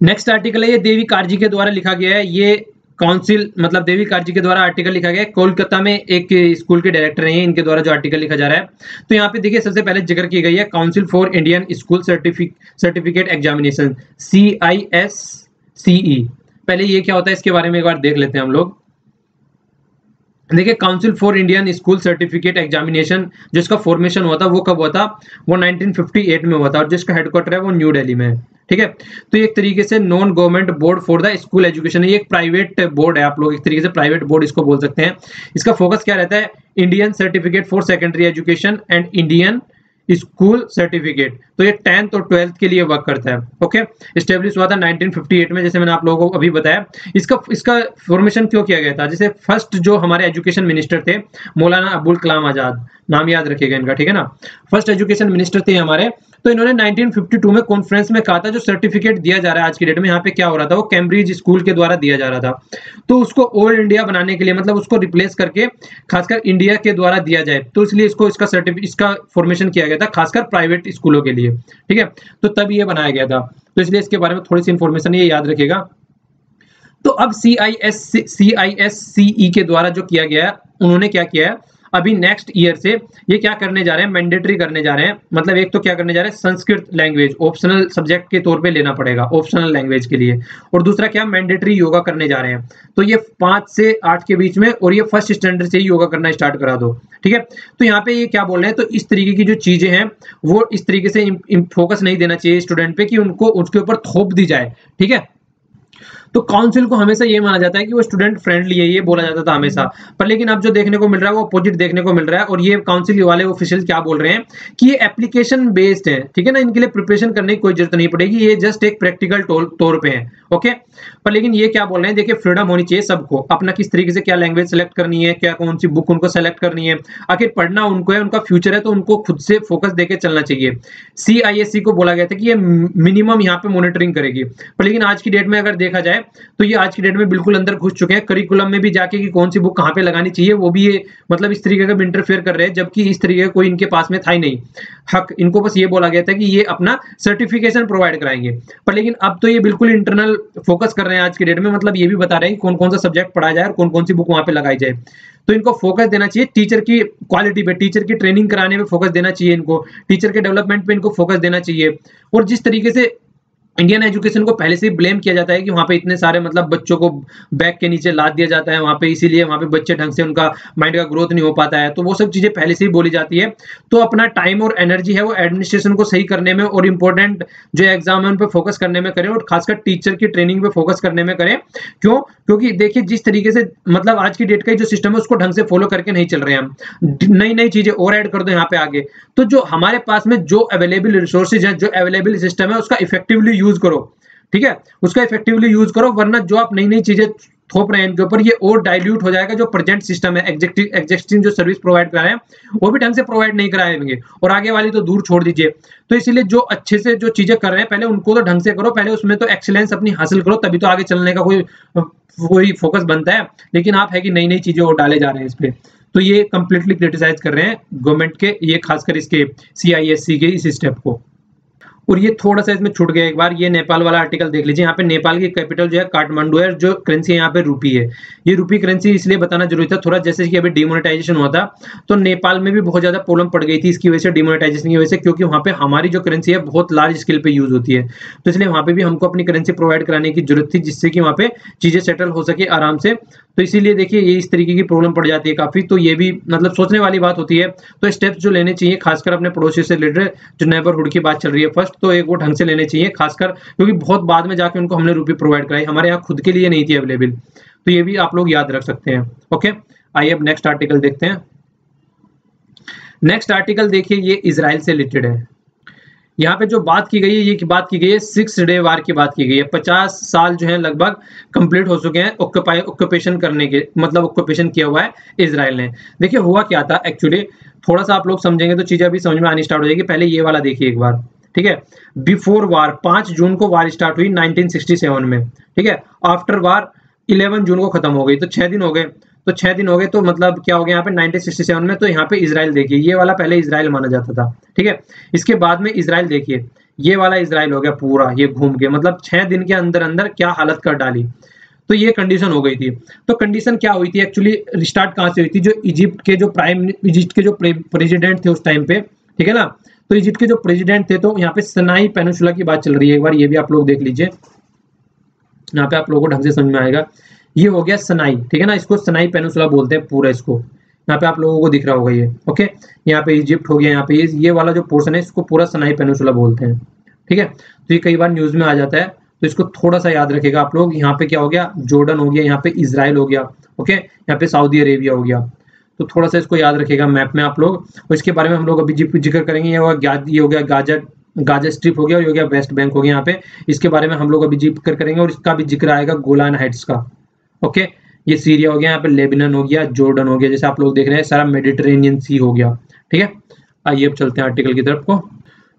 नेक्स्ट आर्टिकल है, ये देवी कार्जी के द्वारा लिखा गया है, ये काउंसिल मतलब देवी कार्जी के द्वारा आर्टिकल लिखा गया है। कोलकाता में एक स्कूल के डायरेक्टर हैं इनके द्वारा जो आर्टिकल लिखा जा रहा है। तो यहाँ पे देखिए सबसे पहले जिक्र की गई है council for Indian school certificate examination, CISCE। पहले ये क्या होता है इसके बारे में एक बार देख लेते हैं हम लोग। देखिए council for Indian school certificate examination जिसका फॉर्मेशन हुआ था वो कब हुआ था, वो 1958 में हुआ था और जिसका हेडक्वार्टर है वो न्यू दिल्ली में है। ठीक है, तो एक तरीके से non government board for the school education, ये एक प्राइवेट बोर्ड है, आप लोग एक तरीके से प्राइवेट बोर्ड इसको बोल सकते हैं। इसका फोकस क्या रहता है, Indian certificate for secondary education and Indian school certificate. तो ये 10th और 12th के लिए वर्क करता है। ओके, स्टेब्लिश हुआ था 1958 में, जैसे मैंने आप लोगों को अभी बताया। इसका फॉर्मेशन क्यों किया गया था, जैसे फर्स्ट जो हमारे एजुकेशन मिनिस्टर थे मौलाना अबुल कलाम आजाद, नाम याद रखिएगा इनका, ठीक है ना, फर्स्ट एजुकेशन मिनिस्टर थे हमारे। तो इन्होंने 1952 में कॉन्फ्रेंस में कहा था जो सर्टिफिकेट दिया जा रहा है आज की डेट में, यहाँ पे क्या हो रहा था, वो कैम्ब्रिज स्कूल के द्वारा दिया जा रहा था। तो उसको ऑल इंडिया बनाने के लिए, मतलब उसको रिप्लेस करके खासकर इंडिया के द्वारा दिया जाए, तो इसलिए इसका फॉर्मेशन किया गया था खासकर प्राइवेट स्कूलों के लिए। ठीक है, तो तब ये बनाया गया था, तो इसलिए इसके बारे में थोड़ी सी इंफॉर्मेशन ये याद रखिएगा। तो अब CISCE के द्वारा जो किया गया है, उन्होंने क्या किया है, अभी नेक्स्ट ईयर से ये क्या करने जा रहे हैं, मैंडेटरी करने जा रहे हैं। मतलब एक तो क्या करने जा रहे हैं, संस्कृत लैंग्वेज ऑप्शनल सब्जेक्ट के तौर पे लेना पड़ेगा ऑप्शनल लैंग्वेज के लिए, और दूसरा क्या, मैंडेटरी योगा करने जा रहे हैं। तो ये 5 से 8 के बीच में, और ये फर्स्ट स्टैंडर्ड से ही योगा करना स्टार्ट करा दो। ठीक है, तो यहाँ पे ये क्या बोल रहे हैं, तो इस तरीके की जो चीजें हैं वो इस तरीके से फोकस नहीं देना चाहिए स्टूडेंट पे कि उनको उसके ऊपर थोप दी जाए। ठीक है, तो काउंसिल को हमेशा ये माना जाता है कि वो स्टूडेंट फ्रेंडली है, ये बोला जाता था हमेशा, पर लेकिन अब जो देखने को मिल रहा है वो अपोजिट देखने को मिल रहा है। और ये काउंसिल वाले ऑफिशियल क्या बोल रहे हैं कि ये एप्लीकेशन बेस्ड है, ठीक है ना, इनके लिए प्रिपरेशन करने की कोई जरूरत नहीं पड़ेगी, ये जस्ट एक प्रैक्टिकल तौर पे है। ओके, पर लेकिन ये क्या बोल रहे हैं, देखिए फ्रीडम होनी चाहिए सबको, अपना किस तरीके से क्या लैंग्वेज सेलेक्ट करनी है, क्या कौन सी बुक उनको सेलेक्ट करनी है, आखिर पढ़ना उनको है, उनका फ्यूचर है, तो उनको खुद से फोकस देके चलना चाहिए। CISC को बोला गया था कि ये मिनिमम यहाँ पे मॉनिटरिंग करेगी, पर लेकिन आज की डेट में अगर देखा जाए तो ये आज की डेट में बिल्कुल अंदर घुस चुके हैं, करिकुलम में भी जाके कि कौन सी बुक कहाँ पे लगानी चाहिए वो भी ये मतलब इस तरीके का इंटरफेयर कर रहे हैं, जबकि इस तरीके का कोई इनके पास में था ही नहीं हक। इनको बस ये बोला गया था कि ये अपना सर्टिफिकेशन प्रोवाइड कराएंगे, पर लेकिन अब तो ये बिल्कुल इंटरनल फोकस कर रहे हैं आज की डेट में, मतलब ये भी बता रहे हैं कि कौन कौन सा सब्जेक्ट पढ़ाया जाए और कौन कौन सी बुक वहां पे लगाई जाए। तो इनको फोकस देना चाहिए टीचर की क्वालिटी पे, टीचर की ट्रेनिंग कराने में फोकस देना चाहिए इनको, टीचर के डेवलपमेंट पे इनको फोकस देना चाहिए। और जिस तरीके से इंडियन एजुकेशन को पहले से ही ब्लेम किया जाता है कि वहाँ पे इतने सारे मतलब बच्चों को बैग के नीचे लाद दिया जाता है वहाँ पे, इसीलिए वहाँ पे बच्चे ढंग से उनका माइंड का ग्रोथ नहीं हो पाता है, तो वो सब चीजें पहले से ही बोली जाती है। तो अपना टाइम और एनर्जी है वो एडमिनिस्ट्रेशन को सही करने में और इंपॉर्टेंट जो एग्जाम है उन पर फोकस करने में करें, और खासकर टीचर की ट्रेनिंग पे फोकस करने में करें। क्यों, क्योंकि देखिए जिस तरीके से मतलब आज की डेट का जो सिस्टम है उसको ढंग से फॉलो करके नहीं चल रहे हैं हम, नई नई चीजें और ऐड कर दो यहाँ पे आगे। तो जो हमारे पास में जो अवेलेबल रिसोर्सेज है, जो अवेलेबल सिस्टम है, उसका इफेक्टिवली यूज करो। ठीक है, उसका इफेक्टिवली यूज करो, वरना जो आप नई नई चीजें थोप रहे हैं इनके ऊपर, ये और डाइल्यूट हो जाएगा। जो प्रेजेंट सिस्टम है, एग्जिस्टिंग जो सर्विस प्रोवाइड करा रहे हैं वो भी ढंग से प्रोवाइड नहीं कराएंगे, और आगे वाली तो दूर छोड़ दीजिए। तो इसीलिए जो अच्छे से जो चीजें कर रहे हैं पहले उनको तो ढंग से करो, पहले उसमें तो एक्सीलेंस अपनी हासिल करो, तभी तो आगे चलने का कोई फोकस बनता है। लेकिन आप है कि नई नई चीजें और डाले जा रहे हैं इस पे, तो ये कंप्लीटली क्रिटिसाइज कर रहे हैं गवर्नमेंट के, ये खासकर इसके CISC के इस स्टेप को। और ये थोड़ा सा इसमें छूट गया एक बार, ये नेपाल वाला आर्टिकल देख लीजिए। यहाँ पे नेपाल की कैपिटल जो है काठमांडू है, जो करेंसी है यहाँ पे रूपी है। ये रूपी करेंसी इसलिए बताना जरूरी था थोड़ा, जैसे कि अभी डिमोनेटाइजेशन हुआ था तो नेपाल में भी बहुत ज्यादा प्रॉब्लम पड़ गई थी इसकी वजह से, डिमोनेटाइजेशन की वजह से, क्योंकि वहाँ पे हमारी जो करेंसी है बहुत लार्ज स्केल पे यूज होती है। तो इसलिए वहाँ पे भी हमको अपनी करेंसी प्रोवाइड कराने की जरूरत थी, जिससे कि वहाँ पे चीजें सेटल हो सके आराम से। तो इसीलिए देखिए ये इस तरीके की प्रॉब्लम पड़ जाती है काफी, तो ये भी मतलब सोचने वाली बात होती है। तो स्टेप्स जो लेने चाहिए खासकर अपने पड़ोसी से रिलेटेड, जो नेबरहुड की बात चल रही है फर्स्ट, तो एक वो ढंग से लेने चाहिए खासकर, क्योंकि बहुत बाद में जाके उनको हमने रूपी प्रोवाइड कराई, हमारे यहाँ खुद के लिए नहीं थी अवेलेबल। तो ये भी आप लोग याद रख सकते हैं। ओके, आइए अब नेक्स्ट आर्टिकल देखते हैं। नेक्स्ट आर्टिकल देखिए, ये इजराइल से रिलेटेड है। यहाँ पे जो बात की गई है, ये बात की गई है 6 डे वार की बात की गई है। 50 साल जो है लगभग कंप्लीट हो चुके हैं ऑक्यूपेशन करने के, मतलब ऑक्यूपेशन किया हुआ है इजराइल ने। देखिए हुआ क्या था एक्चुअली, थोड़ा सा आप लोग समझेंगे तो चीजें अभी समझ में आनी स्टार्ट हो जाएगी। पहले ये वाला देखिए एक बार, ठीक है। बिफोर वार 5 जून को वार स्टार्ट हुई 1967 में, ठीक है। आफ्टर वार 11 जून को खत्म हो गई, तो 6 दिन हो गए। तो 6 दिन हो गए तो मतलब क्या हो गया यहाँ पे 1967 में। तो यहाँ पे इजराइल देखिए, ये वाला पहले इजराइल माना जाता था, ठीक है। इसके बाद में इजराइल देखिए, ये वाला इजराइल हो गया पूरा, ये घूम के मतलब 6 दिन के अंदर अंदर क्या हालत कर डाली। तो ये कंडीशन हो गई थी। तो कंडीशन क्या हुई थी एक्चुअली, स्टार्ट कहाँ से हुई थी, जो इजिप्ट के जो प्रेसिडेंट थे उस टाइम पे, ठीक है ना, तो इजिप्ट के जो प्रेसिडेंट थे, तो यहाँ पे सनाई पेनिनसुला की बात चल रही है, एक बार ये भी आप लोग देख लीजिए, यहाँ पे आप लोगों को ढंग से समझ में आएगा। ये हो गया सनाई, ठीक है ना, इसको सनाई पेनिनसुला बोलते हैं पूरा इसको, यहाँ पे आप लोगों को दिख रहा होगा ये, ओके। यहाँ पे इजिप्ट हो गया, यहाँ पे ये वाला जो पोर्शन है इसको पूरा सनाई पेनिनसुला बोलते हैं, ठीक है। तो ये कई बार न्यूज में आ जाता है, तो इसको थोड़ा सा याद रखेगा आप लोग। यहाँ पे क्या हो गया, जॉर्डन हो गया, यहाँ पे इजराइल हो गया, ओके, यहाँ पे सऊदी अरेबिया हो गया, तो थोड़ा सा इसको याद रखेगा मैप में आप लोग। और इसके बारे में हम लोग अभी जिक्र करेंगे। ये हो गया गाजा स्ट्रिप हो गया, और ये हो गया वेस्ट बैंक हो गया। यहाँ पे इसके बारे में हम लोग अभी जिक्र करेंगे, और इसका भी जिक्र आएगा गोलान हाइट्स का, ओके। ये सीरिया हो गया, यहाँ पे लेबनान हो गया, जॉर्डन हो गया, जैसे आप लोग देख रहे हैं सारा मेडिटेरेनियन सी हो गया, ठीक है। आइए अब चलते हैं आर्टिकल की तरफ को।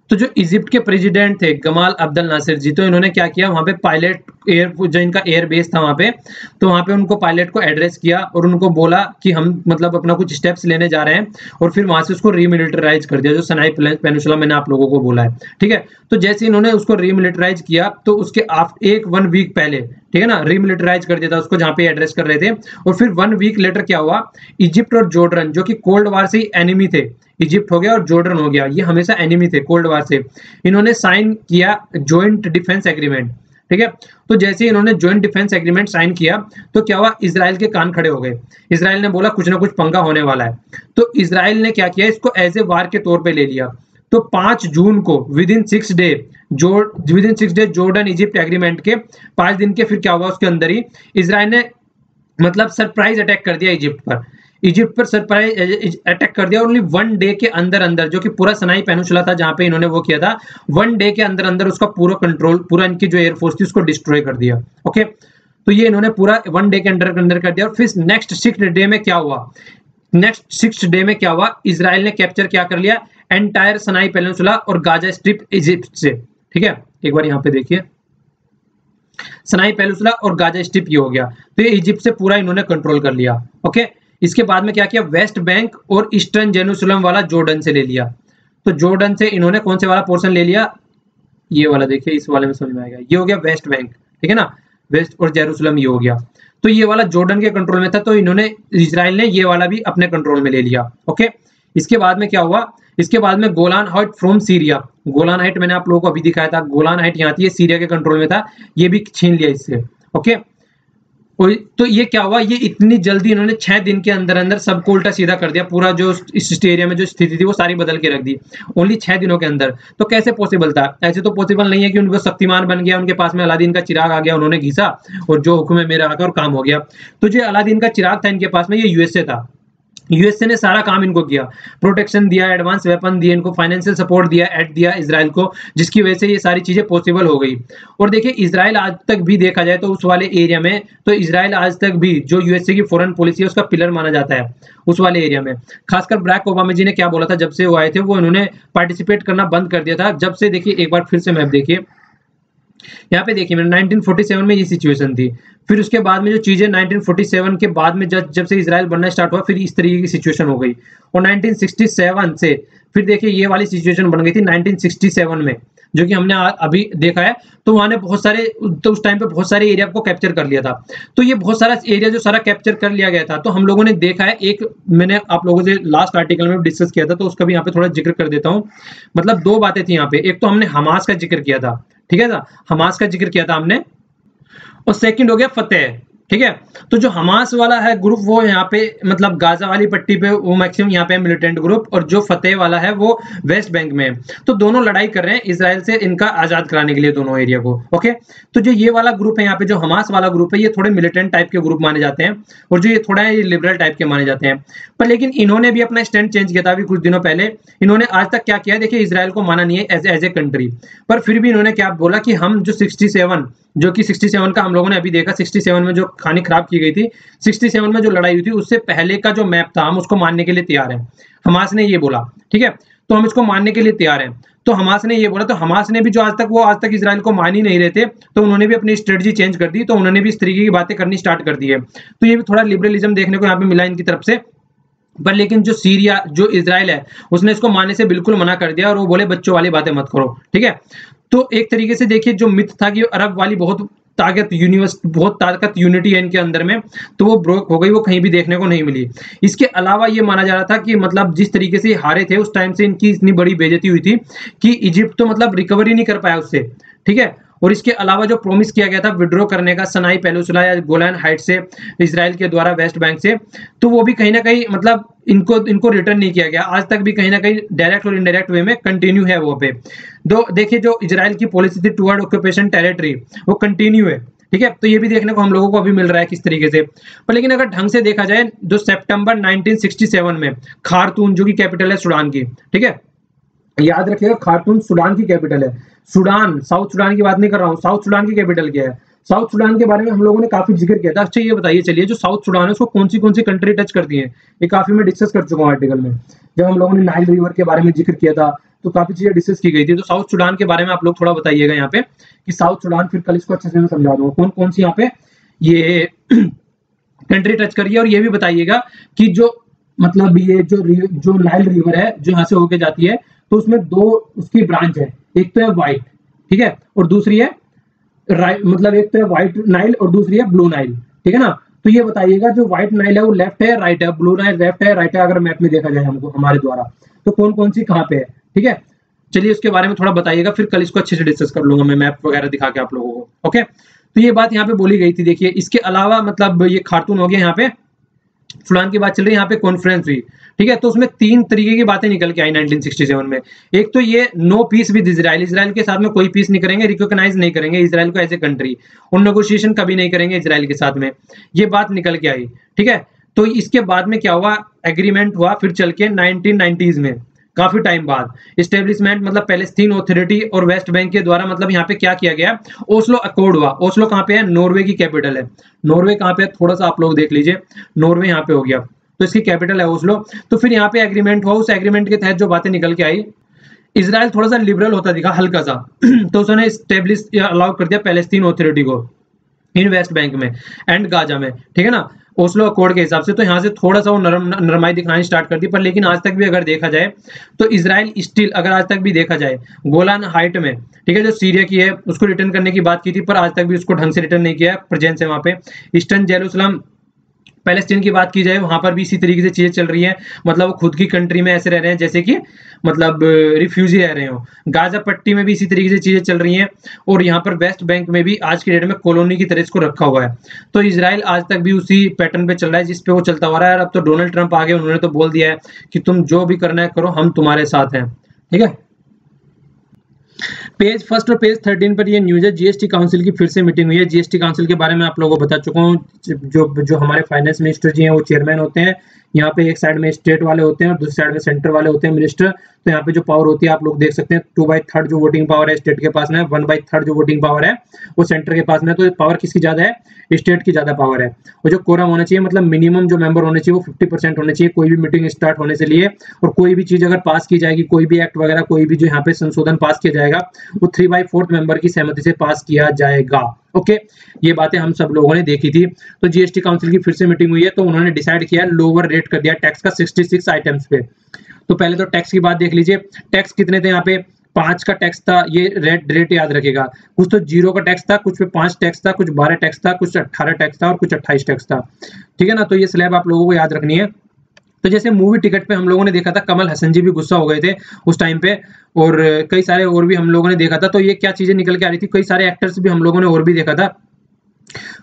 तो जो इजिप्ट के प्रेसिडेंट थे गमाल अब्दुल नासिर जी, तो इन्होंने क्या किया, वहां पे पायलट जो इनका एयर बेस था वहां पे, तो वहां पे उनको पायलट को एड्रेस किया और उनको बोला कि हम मतलब अपना कुछ स्टेप्स लेने जा रहे हैं, और फिर वहां से उसको रीमिलिटराइज कर दिया, जो सनाई पेनिनसुला मैंने आप लोगों को बोला है, ठीक है। तो जैसे इन्होंने उसको रीमिलिटराइज किया, तो उसके वन वीक पहले, ठीक है ना, रीमिलिटराइज कर दिया था उसको जहां पे एड्रेस कर रहे थे। और फिर 1 वीक लेटर क्या हुआ, इजिप्ट और जॉर्डन जो कि कोल्ड वार से ही एनिमी थे, इजिप्ट हो गया और जॉर्डन हो गया, ये हमेशा एनिमी थे कोल्ड वार से, इन्होंने साइन किया जॉइंट डिफेंस एग्रीमेंट, ठीक है। तो जैसे इन्होंने जॉइंट डिफेंस एग्रीमेंट साइन किया, तो क्या हुआ, इजराइल के कान खड़े हो गए। इजराइल ने बोला कुछ ना कुछ पंगा होने वाला है, तो इजराइल ने क्या किया, इसको एज ए वार के तौर पे ले लिया। तो 5 जून को within 6 day Jordan Egypt agreement के 5 दिन के फिर क्या हुआ, उसके अंदर ही इजराइल ने मतलब सरप्राइज अटैक कर दिया इजिप्ट पर सरप्राइज अटैक कर दिया। ओनली 1 डे के अंदर अंदर, जो कि पूरा सनाई पेनिनसुला था जहां पे इन्होंने वो किया था, 1 डे के अंदर अंदर उसका पूरा कंट्रोल, पूरा इनकी जो एयरफोर्स थी उसको डिस्ट्रॉय कर दिया, ओके। तो ये इन्होंने पूरा 1 डे के अंदर कर दिया। और फिर नेक्स्ट 6 डे में क्या हुआ, इजराइल ने कैप्चर क्या कर लिया, एंटायर सनाई पेनिनसुला और गाजा स्ट्रिप इजिप्ट से, ठीक है। एक बार यहाँ पे देखिए, सनाई पेनिनसुला और गाजा स्ट्रिप ये हो गया, तो ये इजिप्ट से पूरा इन्होंने कंट्रोल कर लिया, ओके। इसके बाद में क्या किया, वेस्ट बैंक और ईस्टर्न जेरूसलम वाला जॉर्डन से ले लिया। तो जॉर्डन से इन्होंने कौन से वाला पोर्शन ले लिया, ये वाला देखिए, इस वाले में समझ में आएगा, ये हो गया वेस्ट बैंक, ठीक है ना, वेस्ट और जेरूसलम ये हो गया। तो ये वाला जॉर्डन के कंट्रोल में था, तो इन्होंने इजराइल ने ये वाला भी अपने कंट्रोल में ले लिया, ओके। इसके बाद में क्या हुआ, इसके बाद में Golan height from Syria, Golan height मैंने आप लोगों को अभी दिखाया था, गोलान हाइट यहाँ थी, सीरिया के कंट्रोल में था, ये भी छीन लिया इससे, ओके। तो ये क्या हुआ, ये इतनी जल्दी इन्होंने 6 दिन के अंदर अंदर सबको उल्टा सीधा कर दिया, पूरा जो इस एरिया में जो स्थिति थी वो सारी बदल के रख दी, ओनली 6 दिनों के अंदर। तो कैसे पॉसिबल था, ऐसे तो पॉसिबल नहीं है कि उनको शक्तिमान बन गया, उनके पास में अलादीन का चिराग आ गया, उन्होंने घिसा और जो हुक्म है मेरा आकर काम हो गया। तो जो अलादीन का चिराग था इनके पास में, ये यूएसए था, यूएसए ने सारा काम इनको किया, प्रोटेक्शन दिया, एडवांस वेपन दिए, इनको फाइनेंशियल सपोर्ट दिया, एड दिया इजराइल को, जिसकी वजह से ये सारी चीजें पॉसिबल हो गई। और देखिए इजराइल आज तक भी देखा जाए तो उस वाले एरिया में, तो इजराइल आज तक भी जो यूएसए की फॉरेन पॉलिसी है उसका पिलर माना जाता है उस वाले एरिया में। खासकर बराक ओबामा जी ने क्या बोला था, जब से वो आए थे वो इन्होंने पार्टिसिपेट करना बंद कर दिया था, जब से देखिए एक बार फिर से मैप देखिए, यहाँ पे देखिए 1947 में ये सिचुएशन थी, फिर उसके बाद में जो चीजें 1947 के बाद में जब से इजराइल बनना स्टार्ट हुआ, फिर इस तरीके की सिचुएशन हो गई। और 1967 से फिर देखिए ये वाली सिचुएशन बन गई थी 1967 में, जो कि हमने अभी देखा है। तो वहां ने बहुत सारे, तो उस टाइम पे बहुत सारे एरिया को कैप्चर कर लिया था। तो ये बहुत सारा एरिया जो सारा कैप्चर कर लिया गया था, तो हम लोगों ने देखा है, एक मैंने आप लोगों से लास्ट आर्टिकल में डिस्कस किया था, तो उसका भी यहाँ पे थोड़ा जिक्र कर देता हूँ। मतलब 2 बातें थी यहाँ पे, एक तो हमने हमास का जिक्र किया था, ठीक है ना, हमास का जिक्र किया था हमने, और सेकंड हो गया फतेह, ठीक है। तो जो हमास वाला है ग्रुप वो यहाँ पे मतलब गाजा वाली पट्टी पे वो मैक्सिमम यहाँ पे मिलिटेंट ग्रुप, और जो फतेह वाला है वो वेस्ट बैंक में है। तो दोनों लड़ाई कर रहे हैं इजराइल से इनका आजाद कराने के लिए दोनों एरिया को, ओके। तो जो ये वाला ग्रुप है यहाँ पे, जो हमास वाला ग्रुप है, ये थोड़े मिलिटेंट टाइप के ग्रुप माने जाते हैं, और जो ये थोड़ा है ये लिबरल टाइप के माने जाते हैं। पर लेकिन इन्होंने भी अपना स्टैंड चेंज किया था अभी कुछ दिनों पहले। इन्होंने आज तक क्या किया, देखिए इजराइल को माना नहीं है एज ए कंट्री, पर फिर भी इन्होंने क्या बोला कि हम जो 67 का हम लोगों ने अभी देखा, 67 में जो कहानी खराब की गई थी, 67 में जो लड़ाई हुई थी उससे पहले का जो मैप था, हम उसको मानने के लिए तैयार हैं। हमास ने ये बोला, ठीक है, तो हम इसको मानने के लिए तैयार हैं। तो हमास ने ये बोला, तो हमास ने भी जो आज तक इजराइल को मान ही नहीं रहे थे, तो उन्होंने भी अपनी स्ट्रेटजी चेंज कर दी, तो उन्होंने भी इस तरीके की बातें करनी स्टार्ट कर दी है। तो ये भी थोड़ा लिबरलिज्म देखने को यहाँ पे मिला इनकी तरफ से। पर लेकिन जो सीरिया, जो इजराइल है, उसने इसको मानने से बिल्कुल मना कर दिया, और वो बोले बच्चों वाली बातें मत करो, ठीक है। तो एक तरीके से देखिए जो मिथ था कि अरब वाली बहुत बहुत ताकत यूनिटी है इनके अंदर में, तो वो ब्रोक हो गई, वो कहीं भी देखने को नहीं मिली। इसके अलावा ये माना जा रहा था कि मतलब जिस तरीके से हारे थे उस टाइम से इनकी इतनी बड़ी बेइज्जती हुई थी कि इजिप्ट तो मतलब रिकवरी नहीं कर पाया उससे, ठीक है। और इसके अलावा जो प्रॉमिस किया गया था विड्रॉ करने का सनाई पेनिनसुला या गोलान हाइट से इजराइल के द्वारा वेस्ट बैंक से, तो वो भी कहीं ना कहीं मतलब इनको रिटर्न नहीं किया गया। आज तक भी कहीं ना कहीं डायरेक्ट और इनडायरेक्ट वे में कंटिन्यू है वो पे। दो देखिए जो इजराइल की पॉलिसी थी टुवर्ड ऑक्यूपेशन टेरिटरी वो कंटिन्यू है, ठीक है। तो ये भी देखने को हम लोगों को अभी मिल रहा है किस तरीके से। पर लेकिन अगर ढंग से देखा जाए, जो सितंबर 1967 में खार्तूम जो की कैपिटल है सूडान की, ठीक है, याद रखिएगा खार्तूम सूडान की कैपिटल है। सूडान, साउथ सूडान की बात नहीं कर रहा हूँ, साउथ सूडान की कैपिटल क्या है। साउथ सूडान के बारे में हम लोगों ने काफी जिक्र किया था। अच्छा ये बताइए चलिए, जो साउथ सूडान है उसको कौन सी कंट्री टच करती है, ये काफी मैं डिस्कस कर चुका हूँ आर्टिकल में। जब हम लोगों ने नाइल रिवर के बारे में जिक्र किया था तो काफी चीजें डिस्कस की गई थी। तो साउथ सूडान के बारे में आप लोग थोड़ा बताइएगा यहाँ पे कि साउथ सूडान, फिर कल इसको अच्छे से मैं समझा दूंगा कौन कौन सी यहाँ पे ये कंट्री टच करिए। और ये भी बताइएगा कि जो मतलब ये जो नाइल रिवर है जो यहाँ से होके जाती है, तो उसमें दो उसकी ब्रांच है, एक तो है व्हाइट, ठीक है, और दूसरी है मतलब एक तो है व्हाइट नाइल और दूसरी है ब्लू नाइल, ठीक है ना। तो ये बताइएगा जो व्हाइट नाइल है वो लेफ्ट है राइट है, ब्लू नाइल लेफ्ट है राइट है, अगर मैप में देखा जाए हमको हमारे द्वारा, तो कौन कौन सी कहाँ पे है, ठीक है। चलिए उसके बारे में थोड़ा बताइएगा, फिर कल इसको अच्छे से डिस्कस कर लूंगा मैं मैप वगैरह दिखा के आप लोगों को। ओके, तो ये बात यहाँ पे बोली गई थी। देखिए इसके अलावा मतलब ये खार्तूम हो गया, यहाँ पे सूडान की बात चल रही है, यहाँ पे कॉन्फ्रेंस हुई, ठीक है। तो उसमें तीन तरीके की बातें निकल के आई 1967 में। एक तो ये no peace with Israel, Israel के साथ में कोई पीस नहीं करेंगे, रिकॉग्नाइज नहीं करेंगे इजराइल को एज ए कंट्री, और नेगोशिएशन कभी नहीं करेंगे इजराइल के साथ में, ये बात निकल के आई, ठीक है। तो इसके बाद में क्या हुआ, एग्रीमेंट हुआ फिर चल के 1990s में, काफी टाइम बाद इस्टेब्लिशमेंट मतलब पैलेस्टीन ऑथोरिटी और वेस्ट बैंक के द्वारा मतलब यहाँ पे क्या किया गया, ओस्लो अकॉर्ड हुआ। ओस्लो कहाँ पे है, नॉर्वे की कैपिटल है। नॉर्वे कहाँ पे है, थोड़ा सा आप लोग देख लीजिए, नॉर्वे यहाँ पे हो गया, तो इसकी कैपिटल है ओस्लो। तो फिर यहाँ पे एग्रीमेंट हुआ, उस एग्रीमेंट के तहत जो बातें निकल के आई, इजराइल थोड़ा सा लिबरल होता दिखा हल्का सा तो उसने स्टेब्लिश अलाउ कर दिया पैलेस्टीन ऑथोरिटी को इन वेस्ट बैंक में एंड गाजा में, ठीक है ना, ओस्लो अकॉर्ड के हिसाब से। तो यहाँ से थोड़ा सा वो नरमाई दिखानी स्टार्ट कर दी। पर लेकिन आज तक भी अगर देखा जाए तो इजराइल स्टिल, अगर आज तक भी देखा जाए गोलान हाइट में, ठीक है, जो सीरिया की है उसको रिटर्न करने की बात की थी, पर आज तक भी उसको ढंग से रिटर्न नहीं किया, प्रेजेंस है वहां पे। ईस्टर्न जेरूसलम पैलेस्टीन की बात की जाए, वहां पर भी इसी तरीके से चीजें चल रही हैं, मतलब वो खुद की कंट्री में ऐसे रह रहे हैं जैसे कि मतलब रिफ्यूजी रह रहे हो। गाजा पट्टी में भी इसी तरीके से चीजें चल रही हैं, और यहाँ पर वेस्ट बैंक में भी आज के डेट में कॉलोनी की तरह इसको रखा हुआ है। तो इजराइल आज तक भी उसी पैटर्न पे चल रहा है जिस पे वो चलता हुआ रहा है। अब तो डोनाल्ड ट्रंप आ गए, उन्होंने तो बोल दिया है कि तुम जो भी करना है करो, हम तुम्हारे साथ हैं, ठीक है। पेज फर्स्ट और पेज 13 पर ये न्यूज है, जीएसटी काउंसिल की फिर से मीटिंग हुई है। जीएसटी काउंसिल के बारे में आप लोगों को बता चुका हूँ, जो हमारे फाइनेंस मिनिस्टर जी हैं वो चेयरमैन होते हैं। यहाँ पे एक साइड में स्टेट वाले होते हैं और दूसरी साइड में सेंटर वाले होते हैं मिनिस्टर। तो यहाँ पे जो पावर होती है आप लोग देख सकते हैं, 2/3 जो वोटिंग पावर है स्टेट के पास में, 1/3 जो वोटिंग पावर है वो सेंटर के पास में। तो पावर किसकी ज्यादा है, स्टेट की ज्यादा पावर है। और जो कोरम होना चाहिए, मतलब मिनिमम जो मेंबर होने चाहिए वो 50% होने चाहिए कोई भी मीटिंग स्टार्ट होने से लिए। और कोई भी चीज अगर पास की जाएगी, कोई भी एक्ट वगैरह, कोई भी जो यहाँ पे संशोधन पास किया जाएगा, वो 3/4 मेंबर की सहमति से पास किया जाएगा। ओके, ये बातें हम सब लोगों ने देखी थी। तो जीएसटी काउंसिल की फिर से मीटिंग हुई है, तो उन्होंने डिसाइड किया, लोअर रेट कर दिया टैक्स का 66 आइटम्स पे। तो पहले तो टैक्स की बात देख लीजिए, टैक्स कितने थे यहाँ पे, 5 का टैक्स था, ये रेट याद रखेगा। कुछ तो 0 का टैक्स था, कुछ पे 5 टैक्स था, कुछ 12 टैक्स था, कुछ 18 टैक्स था और कुछ 28 टैक्स था, ठीक है ना। तो ये स्लैब आप लोगों को याद रखनी है। तो जैसे मूवी टिकट पे हम लोगों ने देखा था, कमल हसन जी भी गुस्सा हो गए थे उस टाइम पे, और कई सारे और भी हम लोगों ने देखा था। तो ये क्या चीजें निकल के आ रही थी, कई सारे एक्टर्स भी हम लोगों ने और भी देखा था,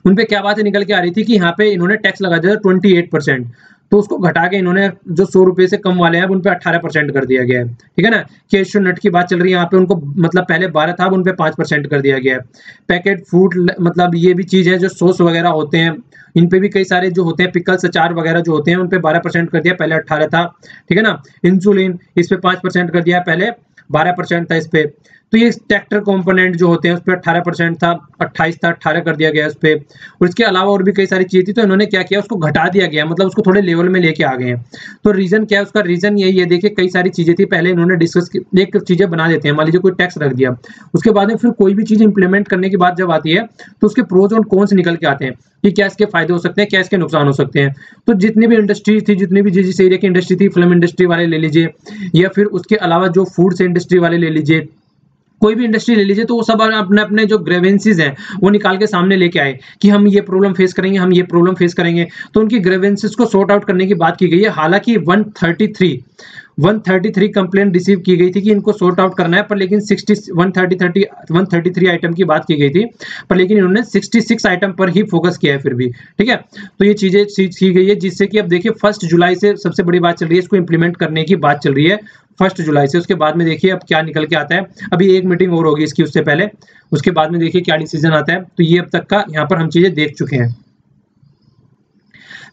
उनपे क्या बातें निकल के आ रही थी कि यहाँ पे इन्होंने टैक्स लगा दिया 28%, तो उसको घटा के इन्होंने जो 100 रुपए से कम वाले हैं उन पे 18% कर दिया गया है, ठीक है ना। कैशू नट की बात चल रही है यहाँ पे, उनको मतलब पहले 12 था, अब उन पे 5% कर दिया गया है। पैकेट फूड, मतलब ये भी चीज है, जो सॉस वगैरह होते हैं इन पे भी कई सारे जो होते हैं पिकल्स अचार वगैरह जो होते हैं उन पे 12% कर दिया, पहले 18 था, ठीक है ना। इंसुलिन इस पे 5% कर दिया, पहले 12% था इस पे। तो ये ट्रैक्टर कंपोनेंट जो होते हैं उस पर 18% था, 28 था, 18 कर दिया गया उस पर। और इसके अलावा और भी कई सारी चीजें थी, तो इन्होंने क्या किया, उसको घटा दिया गया, मतलब उसको थोड़े लेवल में लेके आ गए हैं। तो रीजन क्या है उसका, रीजन यही है, देखिए कई सारी चीजें थी, पहले इन्होंने डिस्कस एक चीजें बना देते हैं, मान लीजिए कोई टैक्स रख दिया, उसके बाद में फिर कोई भी चीज इंप्लीमेंट करने की बात जब आती है तो उसके प्रोज और कॉन्स निकल के आते हैं कि क्या इसके फायदे हो सकते हैं, क्या इसके नुकसान हो सकते हैं। तो जितनी भी इंडस्ट्री थी, जितनी भी जिस एरिया की इंडस्ट्री थी, फिल्म इंडस्ट्री वाले ले लीजिए, या फिर उसके अलावा जो फूड से इंडस्ट्री वाले ले लीजिए, कोई भी इंडस्ट्री ले लीजिए तो वो सब अपने अपने जो ग्रेवेंसीज हैं वो निकाल के सामने लेके आए कि हम ये प्रॉब्लम फेस करेंगे, हम ये प्रॉब्लम फेस करेंगे। तो उनकी ग्रेवेंसीज को सॉर्ट आउट करने की बात की गई है। हालांकि 133 कंप्लेंट रिसीव की गई थी कि इनको सॉर्ट आउट करना है, पर लेकिन 133 आइटम की बात की गई थी, पर लेकिन इन्होंने 66 आइटम पर ही फोकस किया है फिर भी। ठीक है, तो ये चीजें की गई है, जिससे कि अब देखिए 1 जुलाई से सबसे बड़ी बात चल रही है, इसको इंप्लीमेंट करने की बात चल रही है 1 जुलाई से। उसके बाद में देखिए अब क्या निकल के आता है। अभी एक मीटिंग और होगी इसकी उससे पहले, उसके बाद में देखिए क्या डिसीजन आता है। तो ये अब तक का यहाँ पर हम चीजें देख चुके हैं।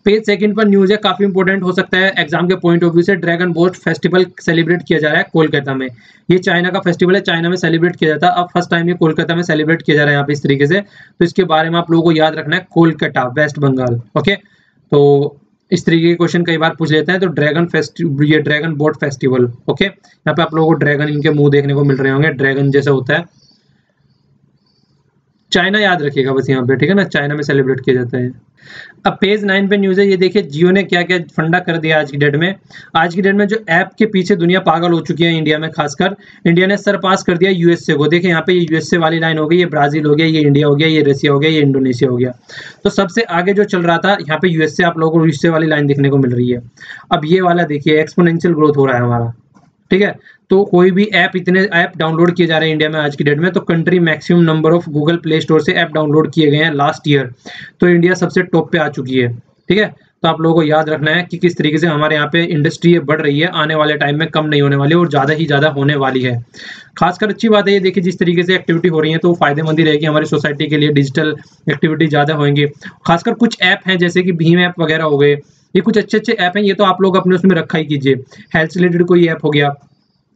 पेज सेकंड पर न्यूज है, काफी इंपॉर्टेंट हो सकता है एग्जाम के पॉइंट ऑफ व्यू से। ड्रैगन बोट फेस्टिवल सेलिब्रेट किया जा रहा है कोलकाता में। ये चाइना का फेस्टिवल है, चाइना में सेलिब्रेट किया जाता है, अब फर्स्ट टाइम ये कोलकाता में सेलिब्रेट किया जा रहा है यहाँ पे इस तरीके से। तो इसके बारे में आप लोगों को याद रखना है, कोलकाता, वेस्ट बंगाल। ओके, तो इस तरीके के क्वेश्चन कई बार पूछ लेते हैं। तो ये ड्रैगन बोट फेस्टिवल, ओके, यहाँ पे आप लोगों को ड्रैगन इनके मुंह देखने को मिल रहे होंगे, ड्रैगन जैसा होता है। चाइना याद रखिएगा बस यहाँ पे, ठीक है ना, चाइना में सेलिब्रेट किया जाता है। अब पेज 9 पे न्यूज है, ये देखिए जियो ने क्या क्या फंडा कर दिया आज की डेट में। आज की डेट में जो ऐप के पीछे दुनिया पागल हो चुकी है, इंडिया में खासकर, इंडिया ने सरपास कर दिया यूएसए को। देखिए यहाँ पे ये यूएसए वाली लाइन हो गई, ये ब्राजील हो गया, ये इंडिया हो गया, ये रशिया हो गया, ये इंडोनेशिया हो गया। तो सबसे आगे जो चल रहा था यहाँ पे यूएसए, आप लोगों को यूएसए वाली लाइन देखने को मिल रही है। अब ये वाला देखिए एक्सपोनेंशियल ग्रोथ हो रहा है हमारा, ठीक है। तो कोई भी ऐप, इतने ऐप डाउनलोड किए जा रहे हैं इंडिया में आज की डेट में। तो country maximum number of Google play store से ऐप डाउनलोड किए गए हैं लास्ट ईयर, तो इंडिया सबसे टॉप पे आ चुकी है, ठीक है। तो आप लोगों को याद रखना है कि किस तरीके से हमारे यहाँ पे इंडस्ट्री बढ़ रही है, आने वाले टाइम में कम नहीं होने वाली और ज्यादा ही ज्यादा होने वाली है। खासकर अच्छी बात है ये, देखिए जिस तरीके से एक्टिविटी हो रही है तो वो फायदेमंद ही रहेगी हमारी सोसाइटी के लिए, डिजिटल एक्टिविटी ज्यादा होंगी। खासकर कुछ ऐप हैं जैसे कि भीम ऐप वगैरह हो गए, ये कुछ अच्छे अच्छे ऐप हैं, ये तो आप लोग अपने उसमें रखा ही कीजिए। हेल्थ से रिलेटेड कोई ऐप हो गया,